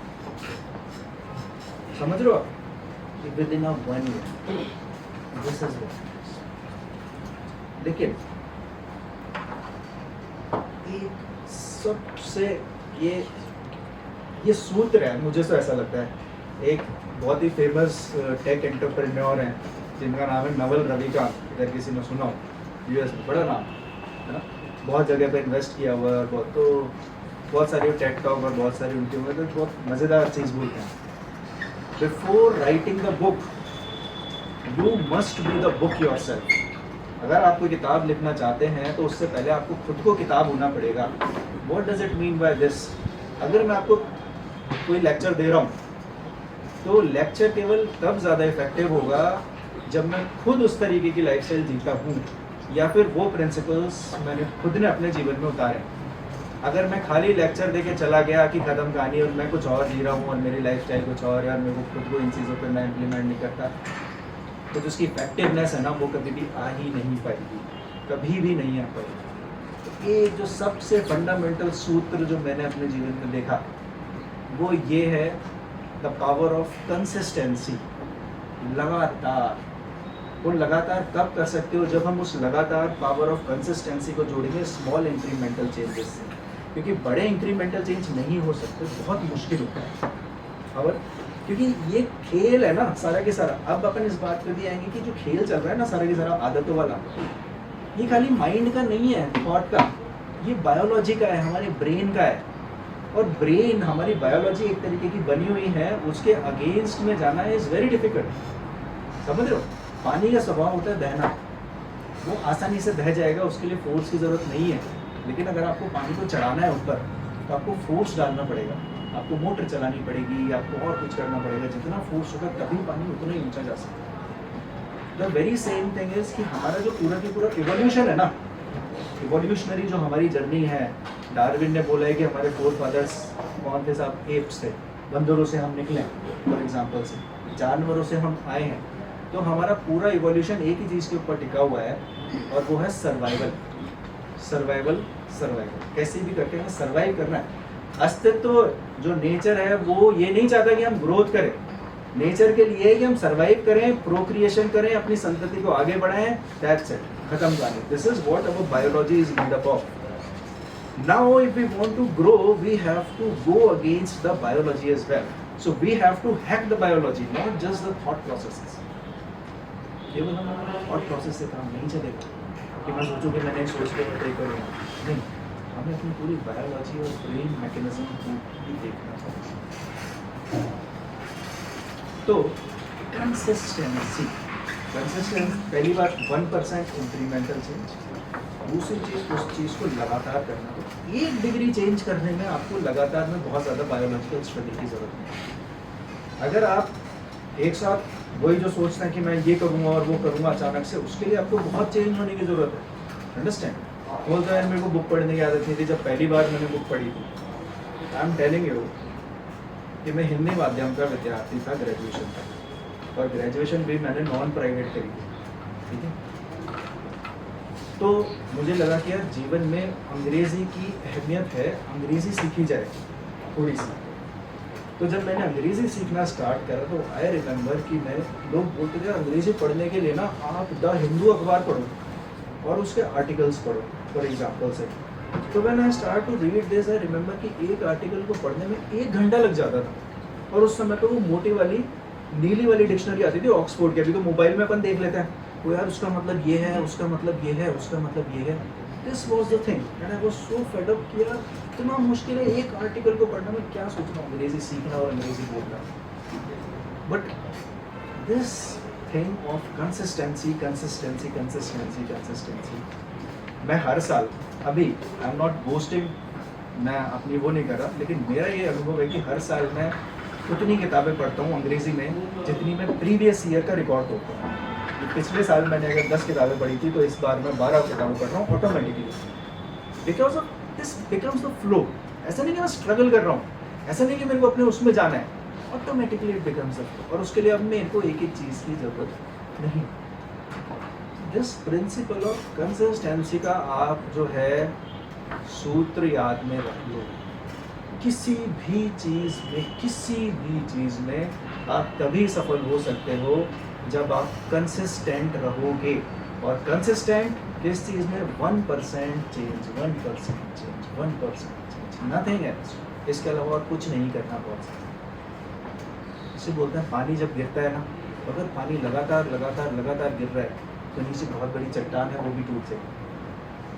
समझ रहे हो? Within a 1 year. This is what. लेकिन एक सबसे ये सूत्र है, मुझे तो ऐसा लगता है। एक बहुत ही फेमस टेक एंटरप्रेन्योर हैं जिनका नाम है नवल रविकांत, अगर किसी ने सुना हो, यूएस में बड़ा नाम है ना, बहुत जगह पे इन्वेस्ट किया हुआ है, बहुत सारी टेक टॉक और बहुत सारी उनकी तो बहुत मज़ेदार चीज़ बोलते हैं। Before writing the book you must be the book yourself. अगर आप कोई किताब लिखना चाहते हैं तो उससे पहले आपको खुद को किताब होना पड़ेगा। What does it mean by this? अगर मैं आपको कोई लेक्चर दे रहा हूँ तो लेक्चर केवल तब ज़्यादा इफेक्टिव होगा जब मैं खुद उस तरीके की लाइफस्टाइल जीता हूँ या फिर वो प्रिंसिपल्स मैंने खुद ने अपने जीवन में उतारे। अगर मैं खाली लेक्चर दे के चला गया कि ख़त्म कहानी और मैं कुछ और जी रहा हूँ और मेरी लाइफस्टाइल कुछ और है और मेरे को खुद को इन चीज़ों पर मैं इम्प्लीमेंट नहीं करता, तो जो उसकी इफेक्टिवनेस है ना वो कभी भी आ ही नहीं पाएगी, कभी भी नहीं आ पाएगी। तो ये जो सबसे फंडामेंटल सूत्र जो मैंने अपने जीवन में देखा वो ये है, द पावर ऑफ कंसिस्टेंसी। लगातार, वो लगातार कब कर सकते हो जब हम उस लगातार पावर ऑफ कंसिस्टेंसी को जोड़ेंगे स्मॉल इंक्रीमेंटल चेंजेस से, क्योंकि बड़े इंक्रीमेंटल चेंज नहीं हो सकते, बहुत मुश्किल होता है। और क्योंकि ये खेल है ना सारा के सारा, अब अपन इस बात पे भी आएंगे कि जो खेल चल रहा है ना सारा के सारा आदतों वाला, ये खाली माइंड का नहीं है, थॉट का, ये बायोलॉजी का है, हमारे ब्रेन का है। और ब्रेन, हमारी बायोलॉजी एक तरीके की बनी हुई है, उसके अगेंस्ट में जाना इज़ वेरी डिफिकल्ट। समझ रहे हो? पानी का स्वभाव होता है बहना, वो आसानी से बह जाएगा, उसके लिए फोर्स की ज़रूरत नहीं है। लेकिन अगर आपको पानी को चढ़ाना है ऊपर तो आपको फोर्स डालना पड़ेगा। आपको मोटर चलानी पड़ेगी, आपको और कुछ करना पड़ेगा, जितना फोर्स होगा तभी पानी उतना ही ऊंचा जा सकता है। The very same thing is कि हमारा जो पूरा की पूरा इवोल्यूशन है ना, इवोल्यूशनरी जो हमारी जर्नी है, डार्विन ने बोला है कि हमारे फोर फादर्स कौन थे साहब, एप्स थे, बंदरों से हम निकले फॉर एग्जाम्पल से, जानवरों से हम आए हैं। तो हमारा पूरा इवोल्यूशन एक ही चीज़ के ऊपर टिका हुआ है और वो है सर्वाइवल, सर्वाइवल, सर्वाइवल। कैसे भी करके हमें सर्वाइव करना है। अस्तित्व जो नेचर है वो ये नहीं चाहता कि हम ग्रोथ करें, नेचर के लिए है कि हम सर्वाइव करें, प्रोक्रिएशन करें, अपनी संतति को आगे बढ़ाएं, दैट्स इट, खत्म कहानी। This is what our biology is made up of. Now if we want to grow we have to go against the biology as well, so we have to hack the biology, not just the thought processes. केवल हमारा थॉट प्रोसेस से काम नहीं चलेगा कि मैं सोचूं कि मैंने सोच के तय करूँगा, नहीं, हमें अपनी पूरी बायोलॉजी और ब्रेन मैकेनिज्म को भी देखना चाहिए। तो कंसिस्टेंसी, पहली बात 1% इंक्रीमेंटल चेंज, दूसरी चीज़ उस चीज़ को लगातार करना। तो 1 डिग्री चेंज करने में आपको लगातार में बहुत ज़्यादा बायोलॉजिकल स्टडी की ज़रूरत नहीं। अगर आप एक साथ वही जो सोचते हैं कि मैं ये करूँगा और वो करूँगा अचानक से, उसके लिए आपको बहुत चेंज होने की ज़रूरत है। अंडरस्टैंड? बोलते हैं मेरे को बुक पढ़ने की आदत नहीं थी, जब पहली बार मैंने बुक पढ़ी थी, आई एम टेलिंग यू कि मैं हिंदी माध्यम का विद्यार्थी था ग्रेजुएशन तक, और ग्रेजुएशन भी मैंने नॉन प्राइवेट करी थी, ठीक है। तो मुझे लगा कि यार जीवन में अंग्रेज़ी की अहमियत है, अंग्रेज़ी सीखी जाए थोड़ी सी। तो जब मैंने अंग्रेज़ी सीखना स्टार्ट करा तो आई रिमेंबर कि मैं, लोग बोलते थे अंग्रेज़ी पढ़ने के लिए ना आप द हिंदू अखबार पढ़ो और उसके आर्टिकल्स पढ़ो फॉर एग्जाम्पल से। तो when I start to read this I remember कि एक आर्टिकल को पढ़ने में 1 घंटा लग जाता था, और उस समय पे वो मोटी वाली नीली वाली डिक्शनरी आती थी ऑक्सफोर्ड की। अभी तो मोबाइल में अपन देख लेते हैं, वो यार उसका मतलब ये है, उसका मतलब ये है, उसका मतलब ये है। This was the thing and I was so fed up कि यार इतना मुश्किल है एक आर्टिकल को पढ़ना, में क्या सोचना अंग्रेजी सीखना और अंग्रेजी बोलना। But this thing of consistency, consistency, consistency, consistency, मैं हर साल, अभी आई एम नॉट बोस्टिंग, मैं अपनी वो नहीं कर रहा, लेकिन मेरा ये अनुभव है कि हर साल मैं उतनी किताबें पढ़ता हूँ अंग्रेज़ी में जितनी मैं प्रीवियस ईयर का रिकॉर्ड तोड़ता हूँ। पिछले साल मैंने अगर 10 किताबें पढ़ी थी तो इस बार मैं 12 किताबें पढ़ रहा हूँ automatically, because of this becomes the flow. ऐसा नहीं कि मैं स्ट्रगल कर रहा हूँ, ऐसा नहीं कि मेरे को अपने उसमें जाना है, automatically it becomes a flow. और उसके लिए अब मेरे को एक एक चीज़ की ज़रूरत नहीं। दिस प्रिंसिपल ऑफ कंसिस्टेंसी का आप जो है सूत्र याद में रख लो। किसी भी चीज़ में आप तभी सफल हो सकते हो जब आप कंसिस्टेंट रहोगे। और कंसिस्टेंट किस चीज़ में? 1% change, 1% change, 1% change, nothing else. इसके अलावा और कुछ नहीं करना बहुत सा। इसे बोलते हैं पानी जब गिरता है ना, अगर पानी लगातार गिर रहा है तो नीचे बहुत बड़ी चट्टान है वो भी टूट जाएगी,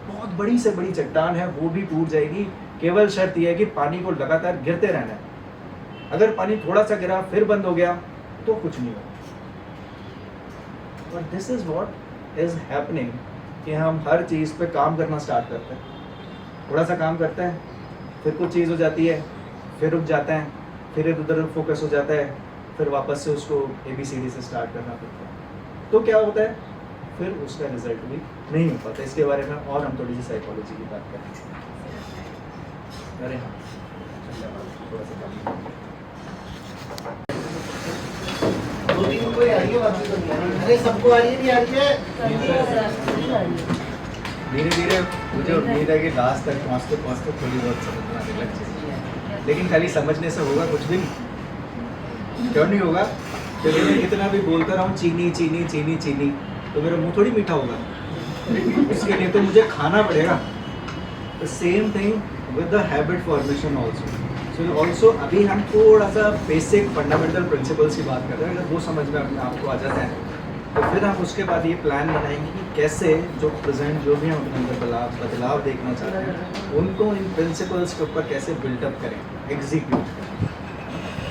बहुत बड़ी से बड़ी चट्टान है वो भी टूट जाएगी। केवल शर्त यह है कि पानी को लगातार गिरते रहना है। अगर पानी थोड़ा सा गिरा फिर बंद हो गया तो कुछ नहीं होगा। और this is what is happening कि हम हर चीज़ पे काम करना स्टार्ट करते हैं, थोड़ा सा काम करते हैं, फिर कुछ चीज़ हो जाती है, फिर रुक जाते हैं, फिर इधर उधर फोकस हो जाता है, फिर वापस से उसको ABCD से स्टार्ट करना पड़ता है। तो क्या होता है? फिर उसका रिजल्ट भी नहीं हो पाता। इसके बारे में और हम थोड़ी सी साइकोलॉजी की बात करें। अरे हाँ, थोड़ा सा काम कोई आ रही है, बाकी तो नहीं आ रही। अरे सबको आ रही है, नहीं आ रही है। धीरे धीरे मुझे उम्मीद है कि लास्ट तक पहुँचते थोड़ी बहुत समझ में आने लग जाएगी, लेकिन खाली समझने से होगा कुछ भी नहीं। क्यों नहीं होगा? क्योंकि मैं कितना भी बोलता रहा हूँ चीनी चीनी चीनी चीनी, तो मेरा मुंह थोड़ी मीठा होगा, उसके लिए तो मुझे खाना पड़ेगा। The same thing with the habit formation also. So also अभी हम थोड़ा सा बेसिक फंडामेंटल प्रिंसिपल्स की बात कर रहे हैं। अगर वो समझ में अपने आपको आ जाता है तो फिर हम उसके बाद ये प्लान बनाएंगे कि कैसे जो प्रेजेंट जो भी हम अपने अंदर बदलाव देखना चाहते हैं उनको इन प्रिंसिपल्स के ऊपर कैसे बिल्डअप करें, एग्जीक्यूट करें।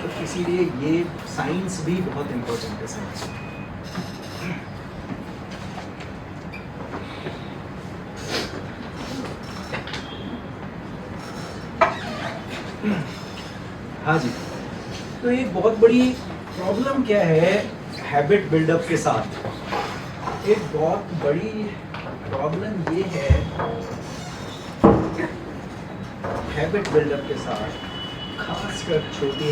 तो इसीलिए ये साइंस भी बहुत इम्पोर्टेंट है। साइंस हाँ जी। तो एक बहुत बड़ी प्रॉब्लम क्या है हैबिट बिल्डअप के साथ, एक बहुत बड़ी प्रॉब्लम ये है हैबिट बिल्डअप के साथ, खासकर छोटी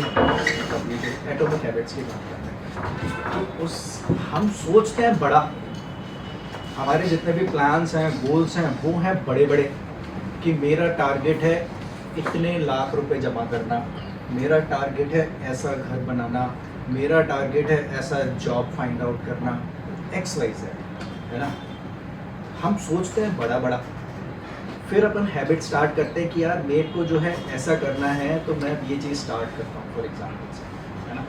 एटॉमिक हैबिट्स की बात करते हैं कि उस हम सोचते हैं बड़ा, हमारे जितने भी प्लान्स हैं गोल्स हैं वो हैं बड़े बड़े, कि मेरा टारगेट है इतने लाख रुपए जमा करना, मेरा टारगेट है ऐसा घर बनाना, मेरा टारगेट है ऐसा जॉब फाइंड आउट करना, XYZ, है ना। हम सोचते हैं बड़ा बड़ा, फिर अपन हैबिट स्टार्ट करते हैं कि यार मेरे को जो है ऐसा करना है तो मैं ये चीज़ स्टार्ट करता हूँ फॉर एग्जाम्पल से, है ना।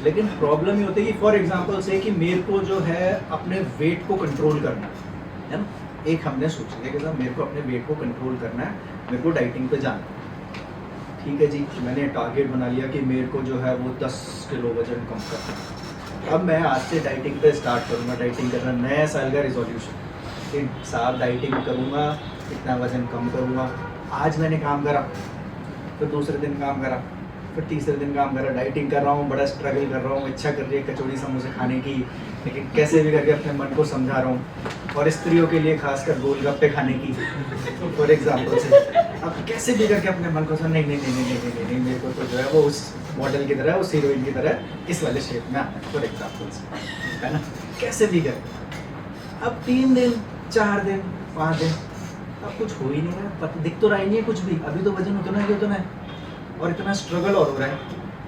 लेकिन प्रॉब्लम ये होती है कि फॉर एग्जाम्पल से कि मेरे को जो है अपने वेट को कंट्रोल करना है ना। एक हमने सोच लिया कि साहब मेरे को अपने वेट को कंट्रोल करना है, मेरे को डाइटिंग पे जाना है। ठीक है जी, मैंने टारगेट बना लिया कि मेरे को जो है वो 10 किलो वजन कम करना है। अब मैं आज से डाइटिंग पे स्टार्ट करूँगा, डाइटिंग करना, नया साल का रिजोल्यूशन कि साहब डाइटिंग करूँगा, इतना वजन कम करूँगा। आज मैंने काम करा, फिर दूसरे दिन काम करा, फिर तीसरे दिन काम करा, डाइटिंग कर रहा हूँ, बड़ा स्ट्रगल कर रहा हूँ, इच्छा कर रही है कचौड़ी समोसे खाने की, लेकिन कैसे भी करके अपने मन को समझा रहा हूँ। और स्त्रियों के लिए खासकर गोलगप्पे खाने की फॉर एग्जाम्पल से, अब कैसे भी करके अपने मन को समझ, नहीं नहीं नहीं नहीं नहीं नहीं नहीं मेरे को तो जो है वो उस मॉडल की तरह, उस हीरोइन की तरह इस वाले शेप में आना है फॉर एग्जाम्पल से, है ना। कैसे भी करके अब 3 दिन 4 दिन 5 दिन अब कुछ हो ही नहीं रहा, पता दिख तो रहा ही नहीं है कुछ भी, अभी तो वजन उतना ही उतना है और इतना स्ट्रगल और हो रहा है।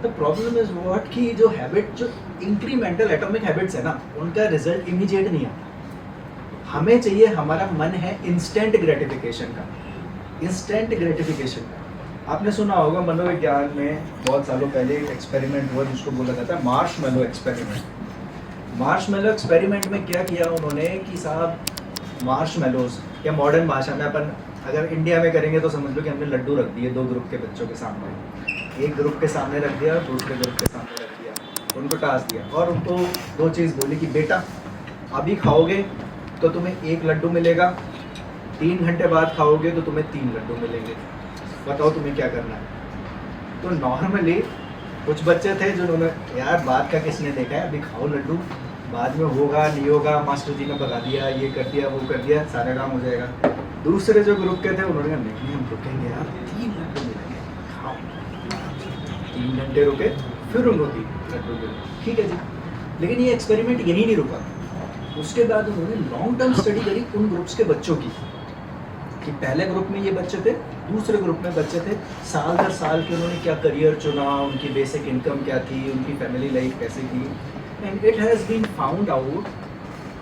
द प्रॉब्लम इज व्हाट कि जो हैबिट, जो इंक्रीमेंटल एटॉमिक हैबिट्स है ना, उनका रिजल्ट इमीडिएट नहीं आता। हमें चाहिए, हमारा मन है इंस्टेंट ग्रेटिफिकेशन का, इंस्टेंट ग्रेटिफिकेशन का। आपने सुना होगा मनोविज्ञान में बहुत सालों पहले एक एक्सपेरिमेंट हुआ जिसको बोला जाता है मार्शमैलो एक्सपेरिमेंट। मार्शमैलो एक्सपेरिमेंट में क्या किया उन्होंने कि साहब मार्शमैलोज, या मॉडर्न भाषा में अपन अगर इंडिया में करेंगे तो समझ लो कि हमने लड्डू रख दिए 2 ग्रुप के बच्चों के सामने, एक ग्रुप के सामने रख दिया, दूसरे ग्रुप के सामने रख दिया, उनको टास्क दिया और उनको 2 चीज़ बोली कि बेटा अभी खाओगे तो तुम्हें 1 लड्डू मिलेगा, 3 घंटे बाद खाओगे तो तुम्हें 3 लड्डू मिलेंगे, बताओ तुम्हें क्या करना है। तो नॉर्मली कुछ बच्चे थे जिन्होंने, यार बात का किसने देखा है, अभी खाओ लड्डू, बाद में होगा नहीं होगा, मास्टर जी ने भगा दिया, ये कर दिया वो कर दिया, सारा काम हो जाएगा। दूसरे जो ग्रुप के थे उन्होंने कहा नहीं, हम रुकेंगे यार, 3 लड्डू मिलेंगे, खाओ। 3 घंटे रुके, फिर उनको 3 लड्डू मिले, ठीक है जी। लेकिन ये एक्सपेरिमेंट यही नहीं रुका, उसके बाद उन्होंने लॉन्ग टर्म स्टडी करी उन ग्रुप्स के बच्चों की, कि पहले ग्रुप में ये बच्चे थे, दूसरे ग्रुप में बच्चे थे, साल दर साल के उन्होंने क्या करियर चुना, उनकी बेसिक इनकम क्या थी, उनकी फैमिली लाइफ कैसे थी। And it has been found out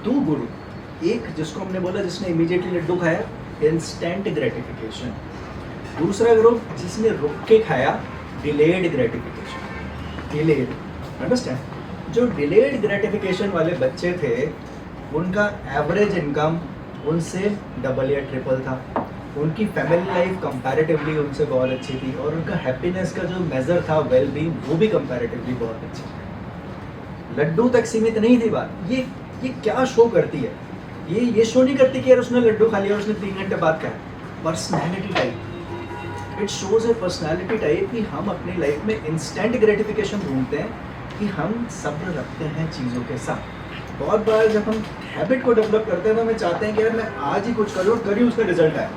2 group, एक जिसको हमने बोला जिसने इमीडिएटली लड्डू खाया, इंस्टेंट ग्रेटिफिकेशन, दूसरा ग्रुप जिसने रुक के खाया, डिलेड ग्रेटिफिकेशन, डिलेड, अंडरस्टैंड। जो डिलेड ग्रेटिफिकेशन वाले बच्चे थे उनका एवरेज इनकम उनसे डबल या ट्रिपल था, उनकी फैमिली लाइफ कंपैरेटिवली उनसे बहुत अच्छी थी और उनका हैप्पीनेस का जो मेज़र था, वेल बीइंग, वो भी कंपैरेटिवली बहुत अच्छी थी। लड्डू तक सीमित नहीं थी बात। ये क्या शो करती है, ये शो नहीं करती कि यार उसने लड्डू खा लिया और उसने 3 घंटे बाद खाया। Personality type, it shows A personality type कि हम अपनी लाइफ में इंस्टेंट ग्रेटिफिकेशन ढूंढते हैं, कि हम सब्र रखते हैं चीज़ों के साथ। बहुत बार जब हम हैबिट को डेवलप करते हैं तो हमें चाहते हैं कि यार मैं आज ही कुछ करूँ, करी उसका रिजल्ट आए।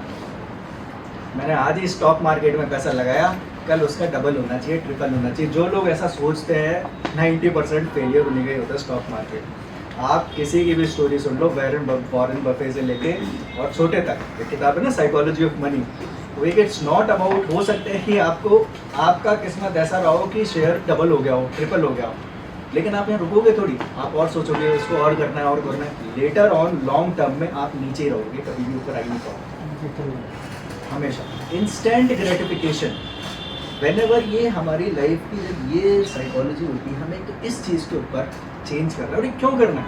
मैंने आज ही स्टॉक मार्केट में पैसा लगाया, कल उसका डबल होना चाहिए, ट्रिपल होना चाहिए। जो लोग ऐसा सोचते हैं 90% फेलियर होने का ही होता है स्टॉक मार्केट। आप किसी की भी स्टोरी सुन लो, वॉरेन बफे से लेके और छोटे तक, एक किताब है ना साइकोलॉजी ऑफ मनी, वो एक इट्स नॉट अबाउट, हो सकता है कि आपको आपका किस्मत ऐसा रहा हो कि शेयर डबल हो गया हो, ट्रिपल हो गया हो, लेकिन आप यहाँ रुकोगे थोड़ी, आप और सोचोगे उसको और करना है और करना है। लेटर ऑन लॉन्ग टर्म में आप नीचे ही रहोगे, कभी भी ऊपर आ ही नहीं पाओगे हमेशा। इंस्टेंट ग्रेटिफिकेशन, व्हेनेवर ये हमारी लाइफ की जब ये साइकोलॉजी होती है, हमें तो इस चीज़ के ऊपर चेंज करना है। और ये क्यों करना है?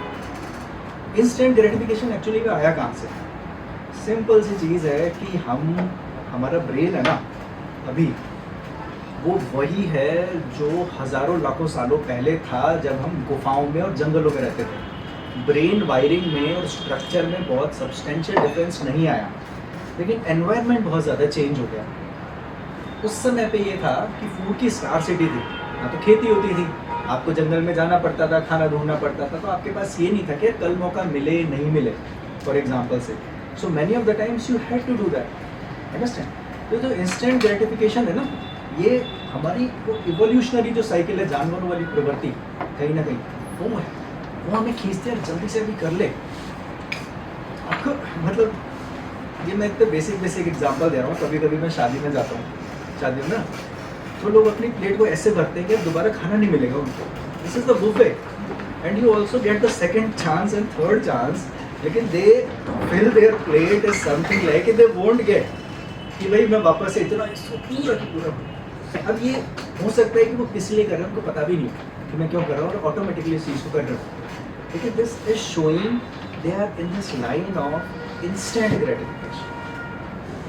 इंस्टेंट ग्रेटिफिकेशन एक्चुअली में आया कहाँ से? सिंपल सी चीज़ है कि हमारा ब्रेन है ना, अभी वो वही है जो हज़ारों लाखों सालों पहले था, जब हम गुफाओं में और जंगलों में रहते थे। ब्रेन वायरिंग में और स्ट्रक्चर में बहुत सब्सटेंशियल डिफरेंस नहीं आया, लेकिन एनवायरनमेंट बहुत ज़्यादा चेंज हो गया। उस समय पे ये था कि फूड की स्कार्सिटी थी, ना तो खेती होती थी, आपको जंगल में जाना पड़ता था, खाना ढूंढना पड़ता था, तो आपके पास ये नहीं था कि कल मौका मिले नहीं मिले, फॉर एग्जाम्पल से। So many of the times you had to do that, understand. तो जो इंस्टेंट ग्रेटिफिकेशन है ना, ये हमारी वो इवोल्यूशनरी जो साइकिल है, जानवरों वाली प्रवृत्ति कहीं ना कहीं वो है, वो हमें खींचते हैं जल्दी से अभी कर ले। आपको मतलब ये मैं एक बेसिक एग्जांपल दे रहा हूँ। कभी कभी मैं शादी में जाता हूँ, शादियों में तो लोग अपनी प्लेट को ऐसे भरते हैं कि अब दोबारा खाना नहीं मिलेगा उनको। This is the buffet and you also get the second chance and third chance, लेकिन they fill their plate is something like they won't get कि भाई मैं वापस से इतना इसको पूरा की पूरा। अब ये हो सकता है कि वो किस लिए कर रहे हैं उनको पता भी नहीं कि मैं क्यों कर रहा हूँ, और ऑटोमेटिकली इस चीज़ को कर रहा हूँ। लेकिन this is showing they are in this line of instant gratification.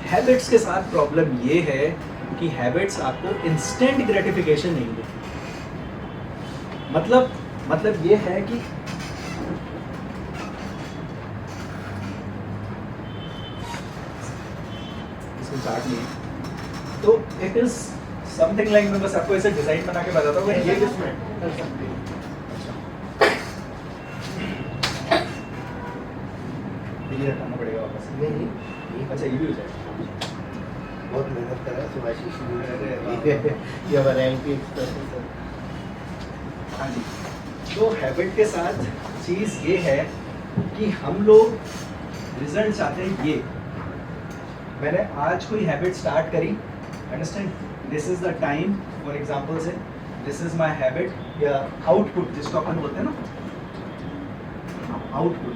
Habits के साथ प्रॉब्लम ये है कि हैबिट्स आपको इंस्टेंट ग्रेटिफिकेशन नहीं देती। मतलब ये है कि इसको चार्ट लिए तो इट इज समथिंग लाइक, मैं बस आपको ऐसे डिजाइन बना के बताता हूँ। ये कर सकते हैं। ये हटाना पड़ेगा वापस। नहीं, अच्छा, ये भी हो जाएगा। बहुत मेहनत कर रहा है सुभाषिश ये वैरायटी एक्सप्रेशन सर। हाँ जी, तो हैबिट के साथ चीज़ ये है कि हम लोग रिजल्ट चाहते हैं। ये मैंने आज कोई हैबिट स्टार्ट करी, understand, this is the time, for example से दिस इज माय हैबिट या आउटपुट जिसको अपन बोलते हैं ना, आउटपुट।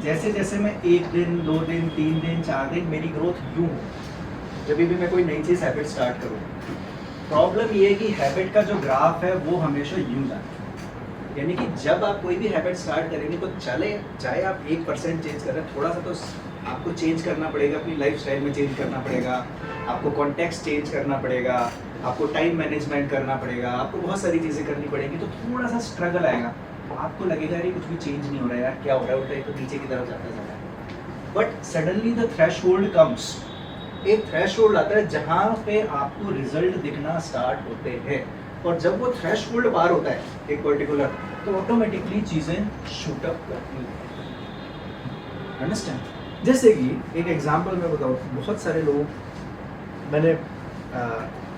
जैसे जैसे मैं 1 दिन 2 दिन 3 दिन 4 दिन मेरी ग्रोथ यूँ हो, जब भी मैं कोई नई चीज़ हैबिट स्टार्ट करूँ। प्रॉब्लम ये है कि हैबिट का जो ग्राफ है वो हमेशा यूँ जाता है, यानी कि जब आप कोई भी हैबिट स्टार्ट करेंगे तो चले चाहे आप 1% चेंज कर रहे हैं, थोड़ा सा तो आपको चेंज करना पड़ेगा, अपनी लाइफस्टाइल में चेंज करना पड़ेगा, आपको कॉन्टेक्स्ट चेंज करना पड़ेगा, आपको टाइम मैनेजमेंट करना पड़ेगा, आपको बहुत सारी चीज़ें करनी पड़ेंगी। तो थोड़ा सा स्ट्रगल आएगा, आपको लगेगा यार कुछ भी चेंज नहीं हो रहा है, यार क्या हो रहा है, उल्टा तो नीचे की तरफ जाता जा रहा है। But suddenly the threshold comes, एक थ्रेशहोल्ड आता है जहाँ पे आपको रिजल्ट दिखना स्टार्ट होते हैं, और जब वो थ्रेशहोल्ड पार होता है एक पर्टिकुलर, तो ऑटोमेटिकली चीज़ें शूट अप करती हैं, अंडरस्टैंड। जैसे कि एक एग्जांपल मैं बताऊँ, बहुत सारे लोग, मैंने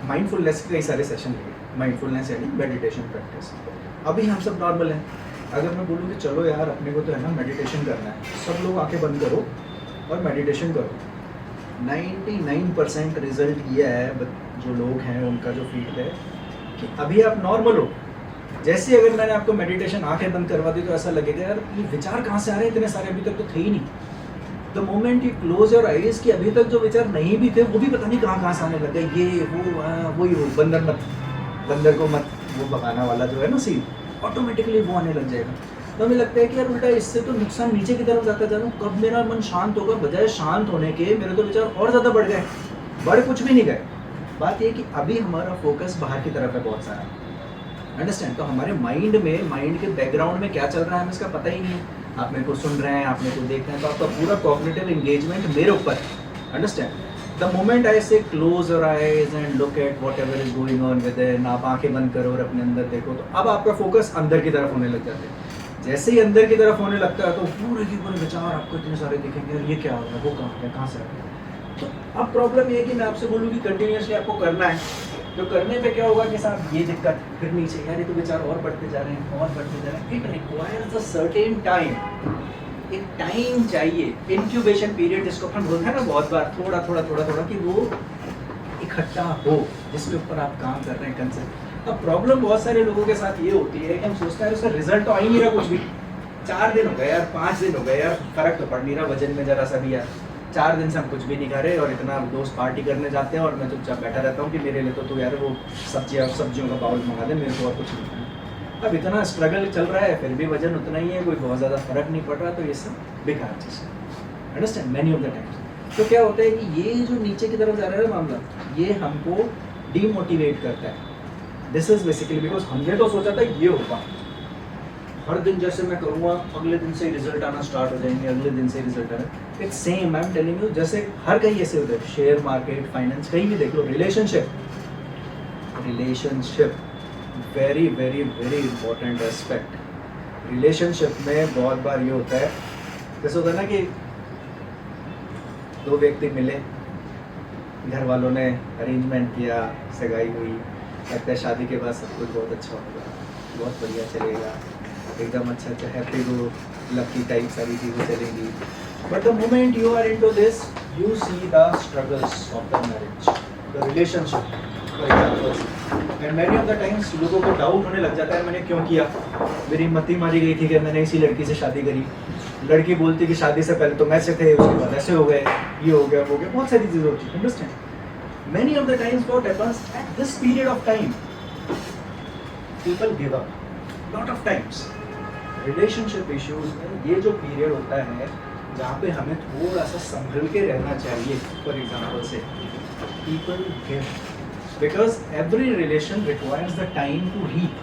माइंडफुलनेस के कई सारे सेशन लिए, माइंडफुलनेस यानी मेडिटेशन प्रैक्टिस। अभी हम सब नॉर्मल हैं, अगर मैं बोलूँ कि चलो यार अपने को तो है ना मेडिटेशन करना है, सब लोग आंखें बंद करो और मेडिटेशन करो, 99% रिजल्ट ये है जो लोग हैं उनका जो फील्ड है कि अभी आप नॉर्मल हो। जैसे अगर मैंने आपको मेडिटेशन आंखें बंद करवा दी तो ऐसा लगेगा यार ये विचार कहाँ से आ रहे हैं, इतने सारे अभी तक तो थे ही नहीं। The moment you close your eyes कि अभी तक जो विचार नहीं भी थे वो भी पता नहीं कहाँ से आने लग गए, ये वो बंदर को मत वो भगाना वाला जो है ना सीन, ऑटोमेटिकली वो आने लग जाएगा। तो हमें लगता है कि यार उल्टा इससे तो नुकसान नीचे की तरफ जाता जा रहा हूँ, कब मेरा मन शांत होगा, बजाय शांत होने के मेरे तो विचार और ज़्यादा बढ़ गए, बढ़ कुछ भी नहीं गए। बात ये कि अभी हमारा फोकस बाहर की तरफ है बहुत सारा, अंडरस्टैंड। तो हमारे माइंड के बैकग्राउंड में क्या चल रहा है हमें इसका पता ही नहीं है। आप मेरे को सुन रहे हैं, आप मेरे को देख रहे हैं, तो आपका पूरा कॉग्निटिव एंगेजमेंट मेरे ऊपर, अंडरस्टैंड। द मोमेंट आई से close your eyes and look at what ever is going on with in, आप आंखें बंद करो और अपने अंदर देखो, तो अब आपका फोकस अंदर की तरफ होने लग जाते हैं। जैसे ही अंदर की तरफ होने लगता है तो पूरे के पूरे विचार आपको इतने सारे दिखेंगे, और ये क्या हो रहा है, वो कहाँ है, कहाँ से आ रहा है। तो अब प्रॉब्लम ये है कि मैं आपसे बोलूँ कि कंटिन्यूसली आपको करना है, तो करने पे क्या होगा कि साहब ये दिक्कत, फिर नीचे यार ये तो विचार और बढ़ते जा रहे हैं और बढ़ते जा रहे हैं। It requires a certain time, एक टाइम चाहिए, इंक्यूबेशन पीरियड जिसको अपन बोलते हैं ना बहुत बार, थोड़ा कि वो इकट्ठा हो जिसके ऊपर आप काम कर रहे हैं कंसेप्ट। अब प्रॉब्लम बहुत सारे लोगों के साथ ये होती है कि हम सोचते हैं उसका रिजल्ट तो आ ही नहीं रहा कुछ भी, 4 दिन हो गए यार, 5 दिन हो गए यार, फर्क तो पड़ नहीं रहा वजन में जरा सा भी यार, 4 दिन से हम कुछ भी नहीं खा रहे, और इतना दोस्त पार्टी करने जाते हैं और मैं चुपचाप बैठा रहता हूँ कि मेरे लिए तो यार वो सब्जियों का बाउल मंगा दे, मेरे को और कुछ नहीं खाना। अब इतना स्ट्रगल चल रहा है, फिर भी वजन उतना ही है, कोई बहुत ज़्यादा फर्क नहीं पड़ रहा, तो ये सब बेकार चीज़ है, understand. Many of the times तो क्या होता है कि ये जो नीचे की तरफ जा रहा है मामला, ये हमको डीमोटिवेट करता है। दिस इज बेसिकली बिकॉज हमने तो सोचा था ये होगा, हर दिन जैसे मैं करूँगा अगले दिन से रिजल्ट आना स्टार्ट हो जाएंगे, अगले दिन से रिजल्ट आना। It's same, I am telling you, जैसे हर कहीं ऐसे होता है, शेयर मार्केट, फाइनेंस, कहीं भी देख लो, relationship, relationship very very very important aspect. Relationship में बहुत बार ये होता है, जैसे होता है ना कि दो व्यक्ति मिले, घर वालों ने अरेंजमेंट किया, सगाई हुई, लगता है शादी के बाद सब कुछ बहुत अच्छा होगा, बहुत बढ़िया चलेगा, एकदम अच्छा हैप्पी गो लकी टाइप सारी चीज़ें चलेंगी। But the moment you are into this, you see the struggles of the marriage, the relationship, for example. And many of the times लोगों को डाउट होने लग जाता है मैंने क्यों किया, मेरी मती मारी गई थी कि मैंने इसी लड़की से शादी करी। लड़की बोलती कि शादी से पहले तो मैसे थे, उसके बाद ऐसे हो गए, ये हो गया वो हो गया, बहुत सारी चीज़ें होती है। Understand? Many of the times what happens at this period of time, people give up lot of times. Relationship issues में ये जो पीरियड होता है जहाँ पे हमें थोड़ा सा संभल के रहना चाहिए, फॉर एग्जाम्पल से people give, because every relation requires the time to heat.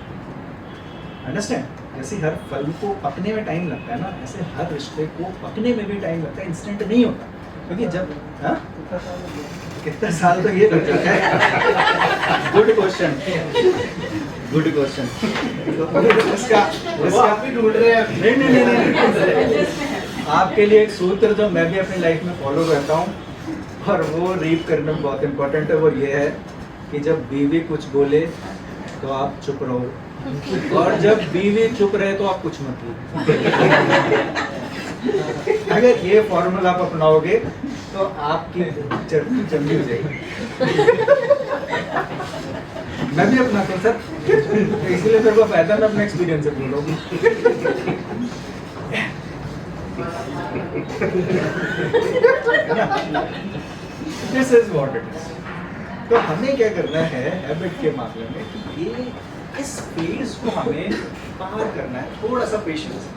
Understand? जैसे हर फल को पकने में टाइम लगता है ना, ऐसे हर रिश्ते को पकने में भी टाइम लगता है, इंस्टेंट नहीं होता। क्योंकि जब कितना साल तो ये लग जाता है। Good question, good question. इसका आप भी ढूंढ रहे हैं। नहीं, आपके लिए एक सूत्र जो मैं भी अपनी लाइफ में फॉलो करता हूँ और वो रीप करना बहुत इम्पोर्टेंट है, वो ये है कि जब बीवी कुछ बोले तो आप चुप रहो, और जब बीवी चुप रहे तो आप कुछ मत बोलो। अगर ये फॉर्मूला आप अपनाओगे तो आपकी चर्चा जल्दी हो जाएगी। मैं भी अपनाता हूँ सर, इसलिए मेरे को फायदा, मैं अपने एक्सपीरियंस से बोलूँगी। This is what it is. तो हमें क्या करना है हैबिट के मामले में कि ये इस फेज को हमें पार करना है, थोड़ा सा पेशेंस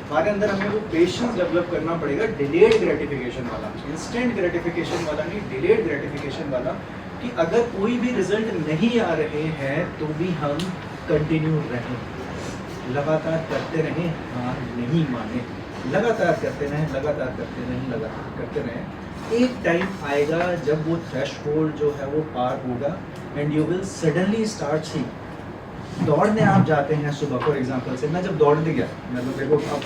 हमारे अंदर, हमें वो पेशेंस डेवलप करना पड़ेगा। डिलेड ग्रेटिफिकेशन वाला, इंस्टेंट ग्रेटिफिकेशन वाला नहीं, डिलेड ग्रेटिफिकेशन वाला, कि अगर कोई भी रिजल्ट नहीं आ रहे हैं तो भी हम कंटिन्यू रहें, लगातार करते रहें, हार नहीं माने, लगातार करते रहें, लगातार करते रहें, लगातार करते रहें। एक टाइम आएगा जब वो थ्रेशहोल्ड जो है वो पार होगा and you will suddenly start see. दौड़ने आप जाते हैं सुबह, फॉर एग्जांपल से मैं जब दौड़ने गया, मैं तो देखो अब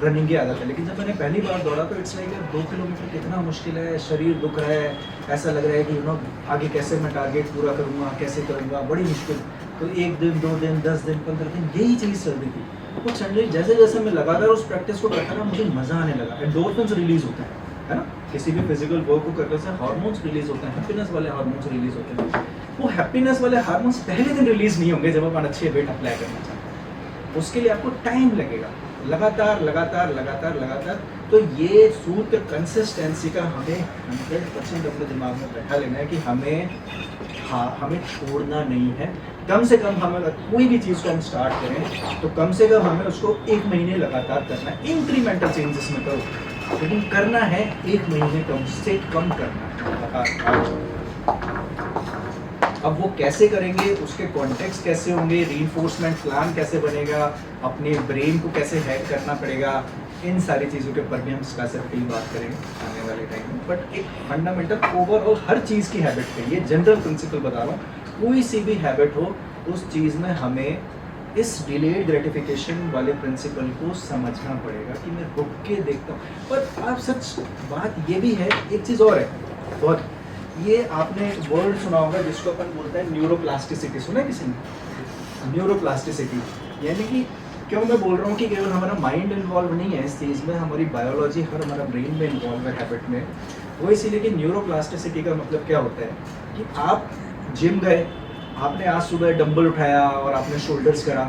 रनिंग की आदत है, लेकिन जब मैंने पहली बार दौड़ा तो इट्स लाइक 2 किलोमीटर कितना मुश्किल है, शरीर दुख रहा है, ऐसा लग रहा है कि यू नो आगे कैसे मैं टारगेट पूरा करूँगा, कैसे करूँगा, बड़ी मुश्किल। तो 1 दिन 2 दिन 10 दिन 15 दिन यही चीज़ चल रही थी। कुछ सडनली जैसे जैसे मैं लगातार उस प्रैक्टिस को करता रहा, मुझे मज़ा आने लगा। एंडोर्फिन्स रिलीज होते हैं, है ना, किसी भी फिजिकल वर्क को करने से हार्मोन्स रिलीज होते हैं, हैप्पीनेस वाले हार्मोन्स रिलीज होते हैं। वो हैप्पीनेस वाले हार्मोन्स पहले दिन रिलीज नहीं होंगे जब आप अच्छे वेट अप्लाई करना चाहते हैं, उसके लिए आपको टाइम लगेगा, लगातार लगातार लगातार लगातार। तो ये सूत्र कंसिस्टेंसी का हमें 100% अपने दिमाग में बैठा लेना है कि हमें छोड़ना नहीं है। कम से कम हम अगर कोई भी चीज़ को हम स्टार्ट करें तो कम से कम हमें उसको 1 महीने लगातार करना है। इंक्रीमेंटल चेंजेस में करो, लेकिन करना है 1 महीने कम से कम करना है लगातार। अब वो कैसे करेंगे, उसके कॉन्टेक्स्ट कैसे होंगे, रीइंफोर्समेंट प्लान कैसे बनेगा, अपने ब्रेन को कैसे हैक करना पड़ेगा, इन सारी चीज़ों के ऊपर भी हम स्पेसिफिकली बात करेंगे आने वाले टाइम में। बट एक फंडामेंटल ओवरऑल हर चीज़ की हैबिट है, ये जनरल प्रिंसिपल बता रहा हूँ, कोई सी भी हैबिट हो उस चीज़ में हमें इस डिलेड ग्रेटिफिकेशन वाले प्रिंसिपल को समझना पड़ेगा कि मैं रुक के देखता हूँ। पर आप सच बात ये भी है, एक चीज़ और है बहुत, ये आपने वर्ड सुना होगा जिसको अपन बोलते हैं न्यूरोप्लास्टिसिटी, सुना है किसी ने? न्यूरोप्लास्टिसिटी यानी कि क्यों मैं बोल रहा हूँ कि केवल हमारा माइंड इन्वॉल्व नहीं है इस चीज़ में, हमारी बायोलॉजी हर हमारा ब्रेन में इन्वॉल्व है हैबिट में। वो इसीलिए कि न्यूरोप्लास्टिसिटी का मतलब क्या होता है कि आप जिम गए, आपने आज सुबह डंबल उठाया और आपने शोल्डर्स करा,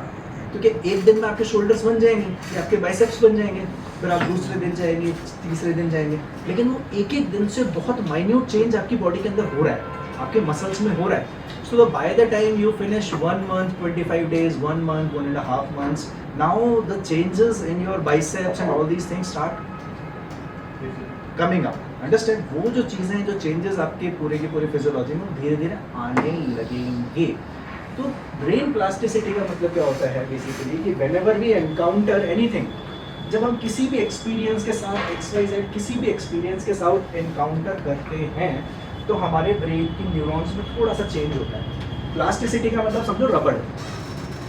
तो क्या एक दिन में आपके शोल्डर्स बन जाएंगे या आपके बाइसेप्स बन जाएंगे? फिर आप दूसरे दिन जाएंगे, तीसरे दिन जाएंगे, लेकिन वो एक एक दिन से बहुत माइन्यूट चेंज आपकी बॉडी के अंदर हो रहा है, आपके मसल्स में हो रहा है। So by the time you finish 1 month, 25 days, 1 month, 1.5 months, now the changes in your biceps and all these things start coming up. Understand? वो जो चीज़ें, जो चेंजेस आपके पूरे की पूरी फिजियोलॉजी में धीरे धीरे आने लगेंगे। तो ब्रेन प्लास्टिसिटी का मतलब क्या होता है बेसिकली कि व्हेनेवर वी एनकाउंटर एनीथिंग, जब हम किसी भी एक्सपीरियंस के साथ XYZ किसी भी एक्सपीरियंस के साथ एनकाउंटर करते हैं तो हमारे ब्रेन की न्यूरॉन्स में थोड़ा सा चेंज होता है। प्लास्टिसिटी का मतलब समझो रबड़,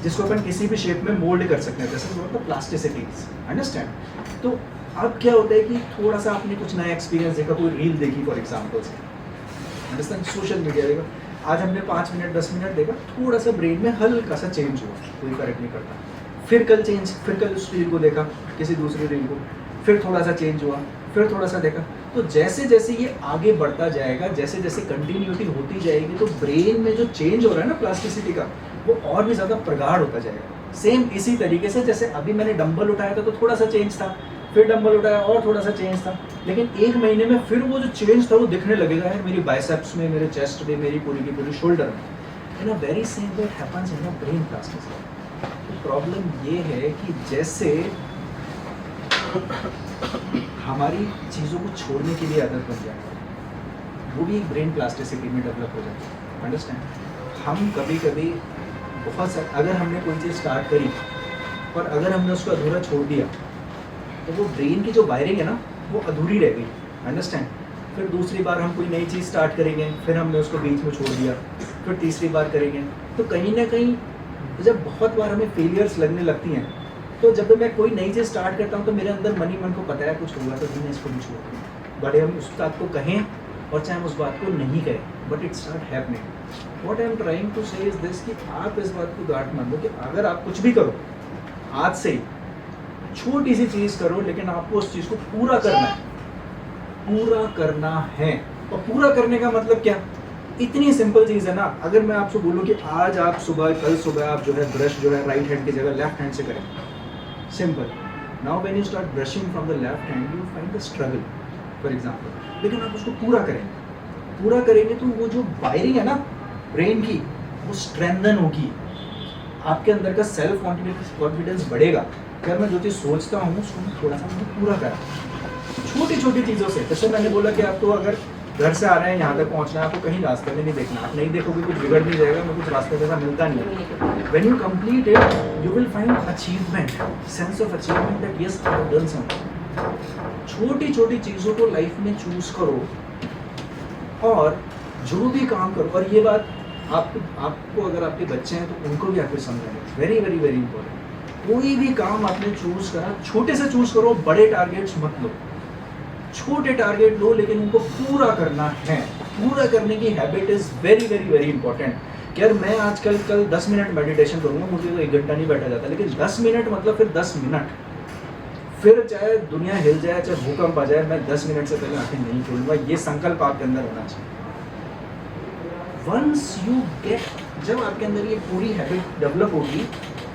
जिसको अपन किसी भी शेप में मोल्ड कर सकते हैं, जैसे मतलब प्लास्टिसिटी, अंडरस्टैंड। तो अब क्या होता है कि थोड़ा सा आपने कुछ नया एक्सपीरियंस देखा, कोई रील देखी फॉर एग्जाम्पल से, अंडरस्टैंड, सोशल मीडिया देखा, आज हमने 5 मिनट 10 मिनट देखा, थोड़ा सा ब्रेन में हल्का सा चेंज हुआ, कोई फर्क नहीं पड़ता। फिर कल चेंज, फिर कल उस रील को देखा, किसी दूसरी रील को, फिर थोड़ा सा चेंज हुआ, फिर थोड़ा सा देखा। तो जैसे जैसे ये आगे बढ़ता जाएगा, जैसे जैसे कंटिन्यूटी होती जाएगी, तो ब्रेन में जो चेंज हो रहा है ना प्लास्टिसिटी का, वो और भी ज़्यादा प्रगाढ़ होता जाएगा। सेम इसी तरीके से जैसे अभी मैंने डंबल उठाया था तो थोड़ा सा चेंज था, फिर डंबल उठाया और थोड़ा सा चेंज था, लेकिन 1 महीने में फिर वो जो चेंज था वो दिखने लगेगा है मेरी बाइसेप्स में, मेरे चेस्ट में, मेरी पूरी की पूरी शोल्डर में। In a very same way happens in a brain plasticity. तो प्रॉब्लम ये है कि जैसे हमारी चीज़ों को छोड़ने के लिए आदत बन जाए, वो भी एक ब्रेन प्लास्टिसिटी में डेवलप हो जाती है, अंडरस्टैंड। हम कभी कभी बहुत सारे, अगर हमने कोई चीज़ स्टार्ट करी और अगर हमने उसको अधूरा छोड़ दिया तो वो ब्रेन की जो वायरिंग है ना वो अधूरी रह गई, अंडरस्टैंड। फिर दूसरी बार हम कोई नई चीज़ स्टार्ट करेंगे, फिर हमने उसको बीच में छोड़ दिया, फिर तीसरी बार करेंगे, तो कहीं ना कहीं जब बहुत बार हमें फेलियर्स लगने लगती हैं, तो जब मैं कोई नई चीज़ स्टार्ट करता हूँ तो मेरे अंदर मन को पता है कुछ होगा तो मैं इसको भी छोड़ दूँ, बड़े हम उस बात को कहें और चाहे हम उस बात को नहीं कहें, but it start happening. What I am trying to say is this कि आप इस बात को गांठ मान लो कि अगर आप कुछ भी करो आज से ही, छोटी सी चीज़ करो, लेकिन आपको उस चीज़ को पूरा करना है, पूरा करना है। और पूरा करने का मतलब क्या, इतनी सिंपल चीज़ है ना। अगर मैं आपसे बोलूँ कि आज आप सुबह, कल सुबह आप जो है ब्रश जो है राइट हैंड की जगह लेफ्ट हैंड से करें, simple. Now when you start brushing from the left hand you find the struggle for example, लेकिन आप उसको पूरा करेंगे तो वो जो वायरिंग है ना ब्रेन की वो स्ट्रेंथन होगी, आपके अंदर का सेल्फ कॉन्फिडेंस बढ़ेगा। अगर मैं जो चीज़ सोचता हूँ उसको मैं थोड़ा सा मुझे पूरा करा, छोटी छोटी चीज़ों से। जैसे मैंने बोला कि आपको अगर घर से आ रहे हैं यहाँ तक पहुँचना है, आपको कहीं रास्ते में नहीं देखना, आप नहीं देखोगे कुछ बिगड़ नहीं जाएगा, मैं कुछ रास्ते जैसा मिलता नहीं है। When you complete it you will find achievement, sense of achievement that yes I have done something. छोटी छोटी चीज़ों को लाइफ में चूज करो और जो भी काम करो। और ये बात आपको अगर आपके बच्चे हैं तो उनको भी आपको समझाना, वेरी वेरी वेरी इंपॉर्टेंट। कोई भी काम आपने चूज करा, छोटे से चूज करो, बड़े टारगेट्स मत लो, छोटे टारगेट लो लेकिन उनको पूरा करना है। पूरा करने की habit is very very very important. यार मैं आजकल कल 10 मिनट मेडिटेशन करूंगा, मुझे तो 1 घंटा नहीं बैठा जाता, लेकिन 10 मिनट मतलब फिर 10 मिनट, फिर चाहे दुनिया हिल जाए, चाहे भूकंप आ जाए, मैं 10 मिनट से पहले आंखें नहीं खोलूंगा। ये संकल्प आपके अंदर होना चाहिए। वंस यू गेट, जब आपके अंदर ये पूरी हैबिट डेवलप होगी,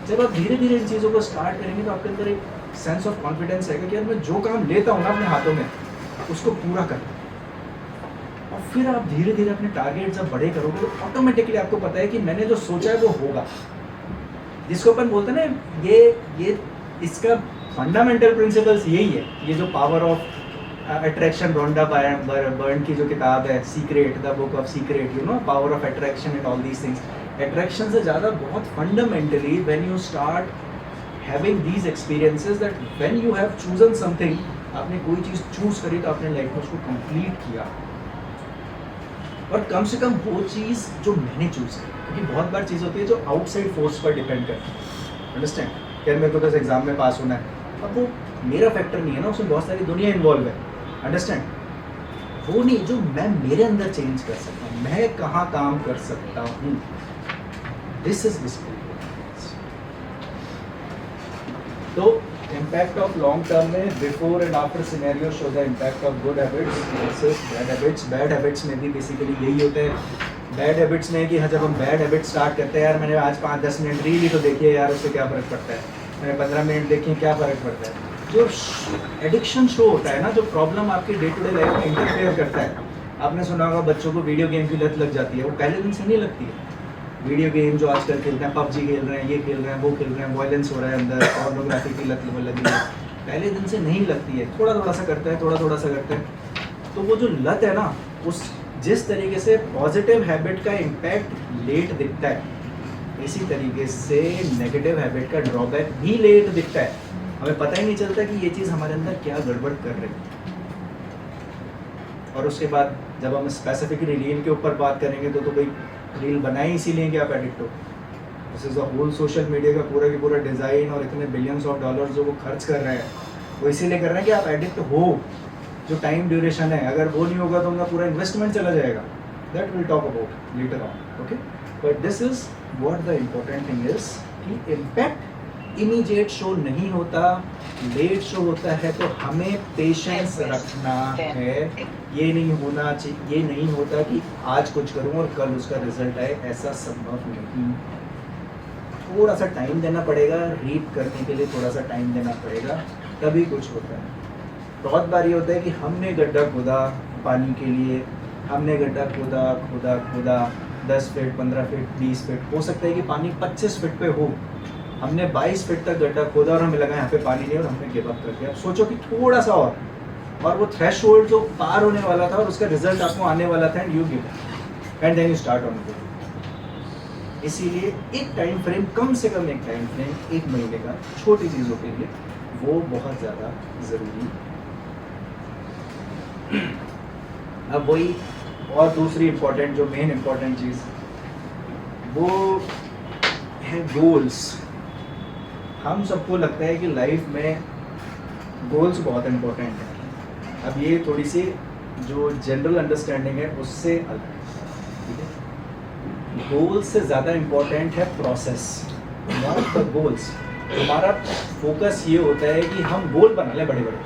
जब आप धीरे धीरे इन चीज़ों को स्टार्ट करेंगे तो आपके अंदर एक सेंस ऑफ कॉन्फिडेंस आएगा कि यार मैं जो काम लेता हूँ ना अपने हाथों में उसको पूरा करना। और फिर आप धीरे धीरे अपने टारगेट जब बड़े करोगे तो ऑटोमेटिकली आपको पता है कि मैंने जो सोचा है वो होगा। जिसको अपन बोलते हैं ना, ये इसका फंडामेंटल प्रिंसिपल्स यही है। ये जो power of attraction, Rhonda Byrne की जो किताब है secret, the book of secret, you know, power of attraction and all these things. Attraction से ज़्यादा बहुत fundamentally when you start having these experiences that when you have chosen something, आपने कोई चीज़ चूज करी तो आपने लाइफ में उसको कंप्लीट किया, और कम से कम वो चीज़ जो मैंने चूज की। क्योंकि बहुत बार चीज़ होती है जो आउटसाइड फोर्स पर डिपेंड करती है, अंडरस्टैंड। यार मेरे को बस एग्जाम में पास होना है, अब वो मेरा फैक्टर नहीं है ना, उसमें बहुत सारी दुनिया इन्वॉल्व है, अंडरस्टैंड। वो नहीं जो मैं मेरे अंदर चेंज कर सकता हूँ, मैं कहाँ काम कर सकता हूँ, दिस इज डिसिप्लिन। तो इम्पैक्ट ऑफ लॉन्ग टर्म में before and after scenario show the impact of good habits versus bad habits. Bad habits में भी बेसिकली यही होता है। बैड हैबिट्स में कि हाँ, जब हम बैड हैबिट स्टार्ट करते हैं, यार मैंने आज 5-10 मिनट रील ही तो देखी है यार, उससे क्या फ़र्क पड़ता है, मैंने 15 मिनट देखी, क्या फ़र्क पड़ता है। जो एडिक्शन शो होता है ना, जो प्रॉब्लम आपकी डे टू डे लाइफ में इंटरफेयर करता है, आपने सुना होगा बच्चों को वीडियो गेम की लत लग जाती है, वो पहले दिन से नहीं लगती है। वीडियो गेम जो आजकल खेलते हैं, पबजी खेल रहे हैं, ये खेल रहे हैं, वो खेल रहे हैं, वायलेंस हो रहा है अंदर, पोर्नोग्राफी की लत लगी है, पहले दिन से नहीं लगती है, थोड़ा थोड़ा सा करता है, थोड़ा थोड़ा सा करता है। तो वो जो लत है ना, उस जिस तरीके से पॉजिटिव हैबिट का इम्पैक्ट लेट दिखता है, इसी तरीके से नेगेटिव हैबिट का ड्रॉबैक भी लेट दिखता है। हमें पता ही नहीं चलता कि ये चीज़ हमारे अंदर क्या गड़बड़ कर रही है। और उसके बाद जब हम स्पेसिफिक रील के ऊपर बात करेंगे तो भाई रील बनाई इसीलिए कि आप एडिक्ट हो। This is the whole social media का पूरा की पूरा डिज़ाइन और इतने बिलियंस ऑफ डॉलर जो वो खर्च कर रहे हैं वो इसीलिए कर रहे हैं कि आप एडिक्ट हो। जो टाइम ड्यूरेशन है, अगर वो नहीं होगा तो उनका पूरा इन्वेस्टमेंट चला जाएगा। That will talk about later on, okay. But this is what the important thing is कि इम्पैक्ट इमीडिएट शो नहीं होता, लेट शो होता है, तो हमें पेशेंस रखना है। ये नहीं होना चाहिए, ये नहीं होता कि आज कुछ करूँ और कल उसका रिजल्ट आए, ऐसा संभव नहीं। थोड़ा सा टाइम देना पड़ेगा, रीप करने के लिए थोड़ा सा टाइम देना पड़ेगा, तभी कुछ होता है। बहुत बार ये होता है कि हमने गड्ढा खोदा पानी के लिए, हमने गड्ढा खोदा 10 फीट 15 फीट 20 फीट, हो सकता है कि पानी 25 फीट पे हो। हमने 22 फीट तक गड्ढा खोदा और हमें लगा यहाँ पे पानी नहीं और हमने गिव अप कर दिया। अब सोचो कि थोड़ा सा और वो थ्रेशोल्ड जो पार होने वाला था और उसका रिजल्ट आपको आने वाला था, and you give up and then you start on going. इसीलिए एक टाइम फ्रेम, कम से कम एक टाइम फ्रेम, 1 महीने का, छोटी चीज़ों के लिए वो बहुत ज़्यादा ज़रूरी। अब वही और दूसरी इम्पोर्टेंट, जो मेन इम्पोर्टेंट चीज़ वो है गोल्स। हम सबको लगता है कि लाइफ में गोल्स बहुत इम्पोर्टेंट है। अब ये थोड़ी सी जो जनरल अंडरस्टैंडिंग है उससे अलग है, ठीक है। गोल्स से ज़्यादा इम्पोर्टेंट है प्रोसेस, नॉट द गोल्स। हमारा फोकस ये होता है कि हम गोल बना लें बड़े बड़े,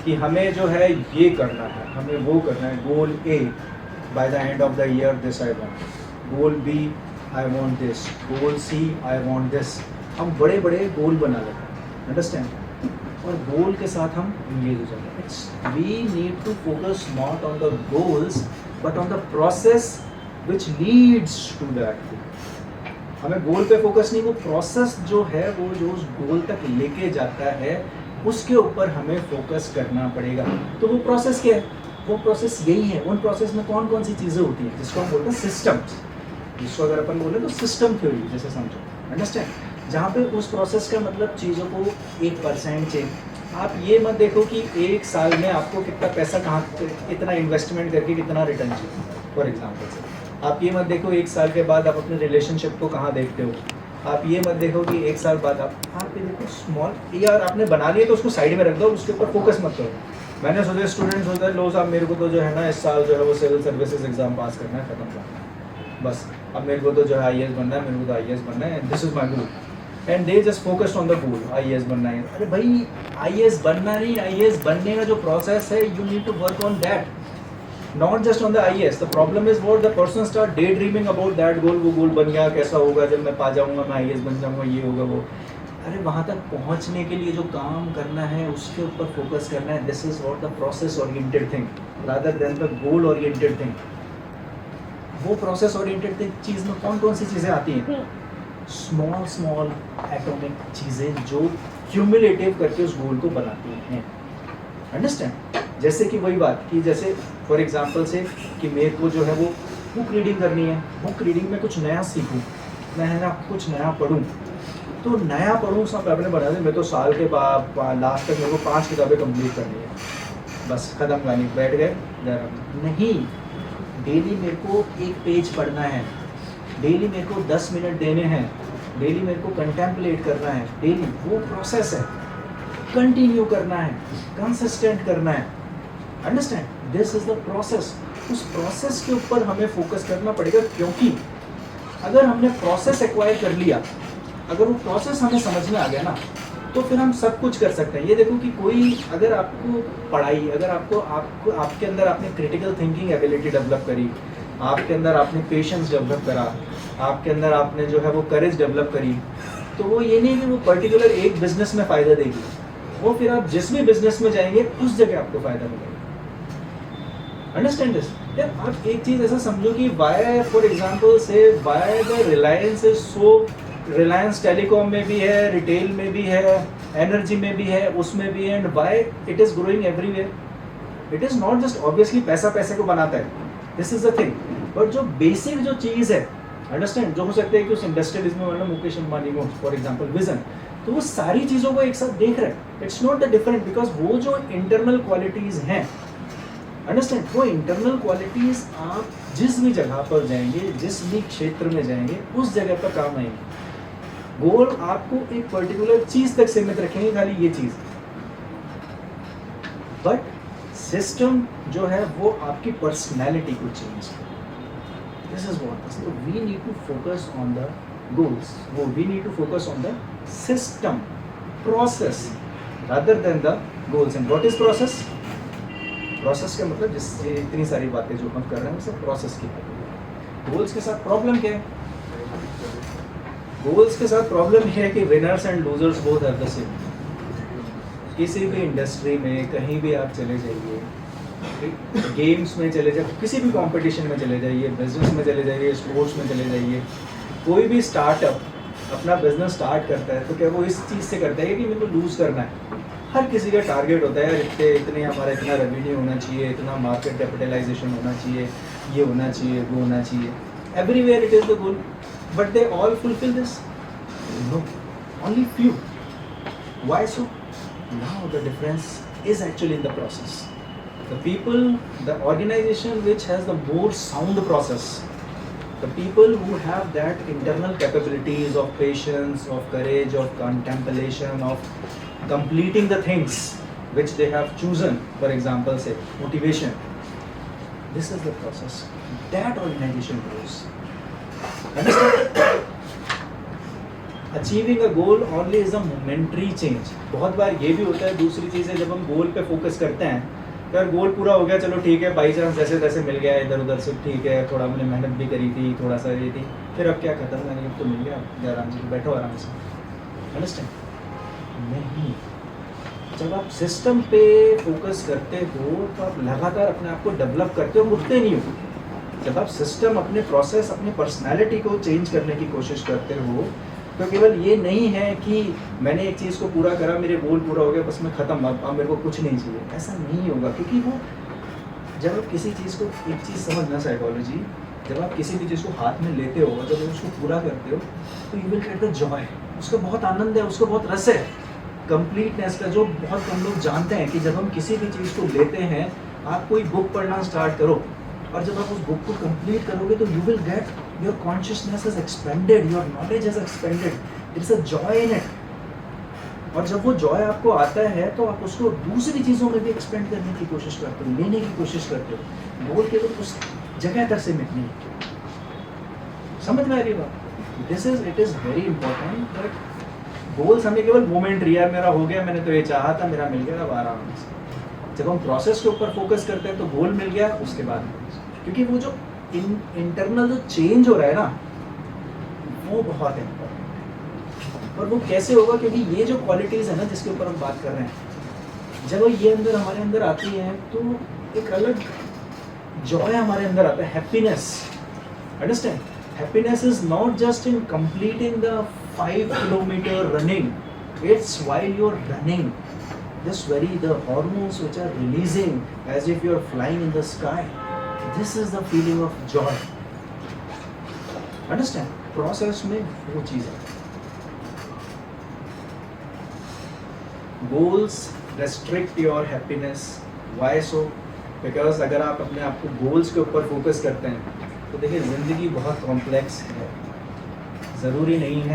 कि हमें जो है ये करना है, हमें वो करना है। Goal A, by the end of the year this I want, goal B I want this, goal C I want this. हम बड़े बड़े गोल बना लेते हैं, अंडरस्टैंड, और गोल के साथ हम इंगेज हो जाते हैं। We need to focus not on the goals but on the process which leads to that. हमें गोल पे फोकस नहीं, वो प्रोसेस जो है, वो जो उस गोल तक लेके जाता है, उसके ऊपर हमें फोकस करना पड़ेगा। तो वो प्रोसेस क्या है? वो प्रोसेस यही है। उन प्रोसेस में कौन कौन सी चीज़ें होती हैं, जिसको हम बोलते हैं सिस्टम्स, जिसको अगर अपन बोले तो सिस्टम थ्योरी जैसे समझो, अंडरस्टैंड। जहाँ पे उस प्रोसेस का मतलब चीज़ों को 1% चेंज। आप ये मत देखो कि 1 साल में आपको कितना पैसा, कहाँ कितना इन्वेस्टमेंट करके कितना रिटर्न चाहिए, फॉर एग्जाम्पल से। आप ये मत देखो 1 साल के बाद आप अपने रिलेशनशिप को कहाँ देखते हो। आप ये मत देखो कि 1 साल बाद आप ये देखो स्मॉल, यार आपने बना लिया तो उसको साइड में रख दो, उसके ऊपर फोकस मत करो। मैंने सोचा स्टूडेंट्स होता है, लो साहब मेरे को तो जो है ना इस साल जो है वो सिविल सर्विसेज एग्जाम पास करना है, खत्म करना है बस। अब मेरे को तो जो है IAS बनना है, मेरे को तो IAS बनना है, this is my goal, and they just focused on the goal, IAS बनना है। अरे भाई IAS बनना नहीं, IAS बनने का जो प्रोसेस है, you need to work on that, not just on the IAS. The problem is what the person start daydreaming about that goal, वो गोल बन गया, कैसा होगा जब मैं पा जाऊंगा, मैं IAS बन जाऊंगा, ये होगा वो। अरे वहाँ तक पहुँचने के लिए जो काम करना है उसके ऊपर फोकस करना है। This is what the process oriented thing rather than the goal oriented thing. वो प्रोसेस ओरिएंटेड चीज़ में कौन कौन सी चीज़ें आती हैं? स्मॉल स्मॉल एटॉमिक चीज़ें जो क्यूमुलेटिव करके उस गोल को बनाती हैं, अंडरस्टैंड। जैसे कि वही बात कि जैसे फॉर एग्जांपल से कि मेरे को जो है वो बुक रीडिंग करनी है, बुक रीडिंग में कुछ नया सीखूं, मैं ना कुछ नया पढूं, तो नया पढूं सब आपने बना दिया। मैं तो साल के बाद लास्ट तक मेरे को 5 किताबें कंप्लीट करनी है, बस खत्म कहानी, बैठ गए। नहीं, डेली मेरे को 1 पेज पढ़ना है, डेली मेरे को 10 मिनट देने हैं, डेली मेरे को कंटेम्पलेट करना है, डेली। वो प्रोसेस है, कंटिन्यू करना है, कंसिस्टेंट करना है, understand. This is the process. उस प्रोसेस के ऊपर हमें फोकस करना पड़ेगा, क्योंकि अगर हमने प्रोसेस एक्वायर कर लिया, अगर वो प्रोसेस हमें समझ में आ गया ना, तो फिर हम सब कुछ कर सकते हैं। ये देखो कि कोई अगर आपको पढ़ाई, अगर आपको आपके अंदर आपने क्रिटिकल थिंकिंग एबिलिटी डेवलप करी, आपके अंदर आपने पेशेंस डेवलप करा, आपके अंदर आपने जो है वो करेज डेवलप करी, तो वो ये नहीं कि वो पर्टिकुलर एक बिजनेस में फ़ायदा देगी, वो फिर आप जिस भी बिजनेस में जाएंगे उस जगह आपको फ़ायदा मिलेगा। अंडरस्टैंड दिस यार। आप एक चीज़ ऐसा समझो कि वाई फॉर एग्जाम्पल से why the Reliance is so, Reliance telecom में भी है, रिटेल में भी है, एनर्जी में भी है, उसमें भी है, and why it is growing everywhere. It is not just obviously पैसा पैसे को बनाता है, this is the thing, but जो बेसिक जो चीज़ है, अंडरस्टैंड, जो हो सकता है कि उस इंडस्ट्रियलिज्म में मुकेश अंबानी को फॉर एग्जाम्पल विजन, तो वो सारी चीज़ों को एक साथ देख रहे हैं। It's not the different, because वो जो इंटरनल क्वालिटीज़ हैं अंडरस्टैंड? वो इंटरनल क्वालिटीज आप जिस भी जगह पर जाएंगे, जिस भी क्षेत्र में जाएंगे, उस जगह पर काम आएंगे। गोल आपको एक पर्टिकुलर चीज तक सीमित रखेंगे, खाली ये चीज, बट सिस्टम जो है वो आपकी पर्सनैलिटी को चेंज करे। This is what we need to focus on the goals, we need to focus on the system, process rather than the goals. And what is process? Process का मतलब जिससे इतनी सारी बातें जो हम कर रहे हैं वो सब प्रोसेस की बात है। गोल्स के साथ प्रॉब्लम क्या है? गोल्स के साथ प्रॉब्लम ये है कि winners and losers both have the same. किसी भी इंडस्ट्री में कहीं भी आप चले जाइए, गेम्स में चले जाइए, किसी भी कंपटीशन में चले जाइए, बिजनेस में चले जाइए, स्पोर्ट्स में चले जाइए, कोई भी स्टार्टअप अपना बिजनेस स्टार्ट करता है तो क्या वो इस चीज़ से करता है कि मेरे को लूज़ करना है? हर किसी का टारगेट होता है यार इतने हमारा इतना रेवेन्यू होना चाहिए, इतना मार्केट कैपिटलाइजेशन होना चाहिए, ये होना चाहिए, वो होना चाहिए। Everywhere it is the goal, but they all fulfil this? No, only few. Why so? Now the difference is actually in the process. The people, the organization which has the more sound process, the people who have that internal capabilities of patience, of courage, of contemplation, of completing the things which they have chosen, for example, say motivation, this is the process. That organization grows. Understand? Achieving a goal only is a momentary change. बहुत बार ये भी होता है, दूसरी चीज़ है जब हम गोल पे फोकस करते हैं, यार गोल पूरा हो गया, चलो ठीक है, बाई चांस जैसे तैसे मिल गया इधर उधर से, ठीक है, थोड़ा मैंने मेहनत भी करी थी, थोड़ा सा ये थी, फिर अब क्या खत्म करनी, अब तो मिल गया, आराम से बैठो आराम से। अंडरस्टैंड? नहीं, जब आप सिस्टम पे फोकस करते हो तो आप लगातार अपने आप को डेवलप करते हो, मुड़ते नहीं हो। जब आप सिस्टम, अपने प्रोसेस, अपनी पर्सनैलिटी को चेंज करने की कोशिश करते हो तो केवल ये नहीं है कि मैंने एक चीज़ को पूरा करा, मेरे गोल पूरा हो गया, बस मैं ख़त्म, अब मेरे को कुछ नहीं चाहिए, ऐसा नहीं होगा। क्योंकि वो जब आप किसी चीज़ को, एक चीज़ समझना साइकोलॉजी, जब आप किसी भी चीज़ को हाथ में लेते हो और जब उसको पूरा करते हो तो you will get the Joy, उसका बहुत आनंद है, उसका बहुत रस है, कंप्लीटनेस का, जो बहुत कम लोग जानते हैं कि जब हम किसी भी चीज़ को लेते हैं, आप कोई बुक पढ़ना स्टार्ट करो और जब आप उस बुक को कंप्लीट करोगे तो you will get, your consciousness is expanded, your knowledge is expanded, it's a joy in it. और जब वो जॉय आपको आता है तो आप उसको दूसरी चीज़ों में भी एक्सपेंड करने की कोशिश करते हो, लेने की कोशिश करते हो। गोल केवल उस जगह तक सीमित नहीं। समझ में आ रही बात? This is, it is very important that goals हमें केवल मोमेंटरी, यार मेरा हो गया, मैंने तो ये चाहा था, मेरा मिल गया, अब आराम से। जब हम प्रोसेस के ऊपर फोकस करते हैं तो गोल मिल गया, उसके बाद, क्योंकि वो जो इंटरनल जो चेंज हो रहा है ना, वो बहुत इम्पोर्टेंट। और वो कैसे होगा? क्योंकि ये जो क्वालिटीज़ है ना जिसके ऊपर हम बात कर रहे हैं, जब ये अंदर हमारे अंदर आती है तो एक अलग जॉय हमारे अंदर आता है, happiness. Understand? Happiness is not just in completing the 5 kilometre running, it's while you're running, this the hormones which are releasing as if you're flying in the sky, this is the feeling of joy. Understand? Process में वो चीज़ है। Goals restrict your happiness. Why so? Because अगर आप अपने आप को goals के ऊपर फोकस करते हैं तो देखिए ज़िंदगी बहुत कॉम्प्लेक्स है, ज़रूरी नहीं है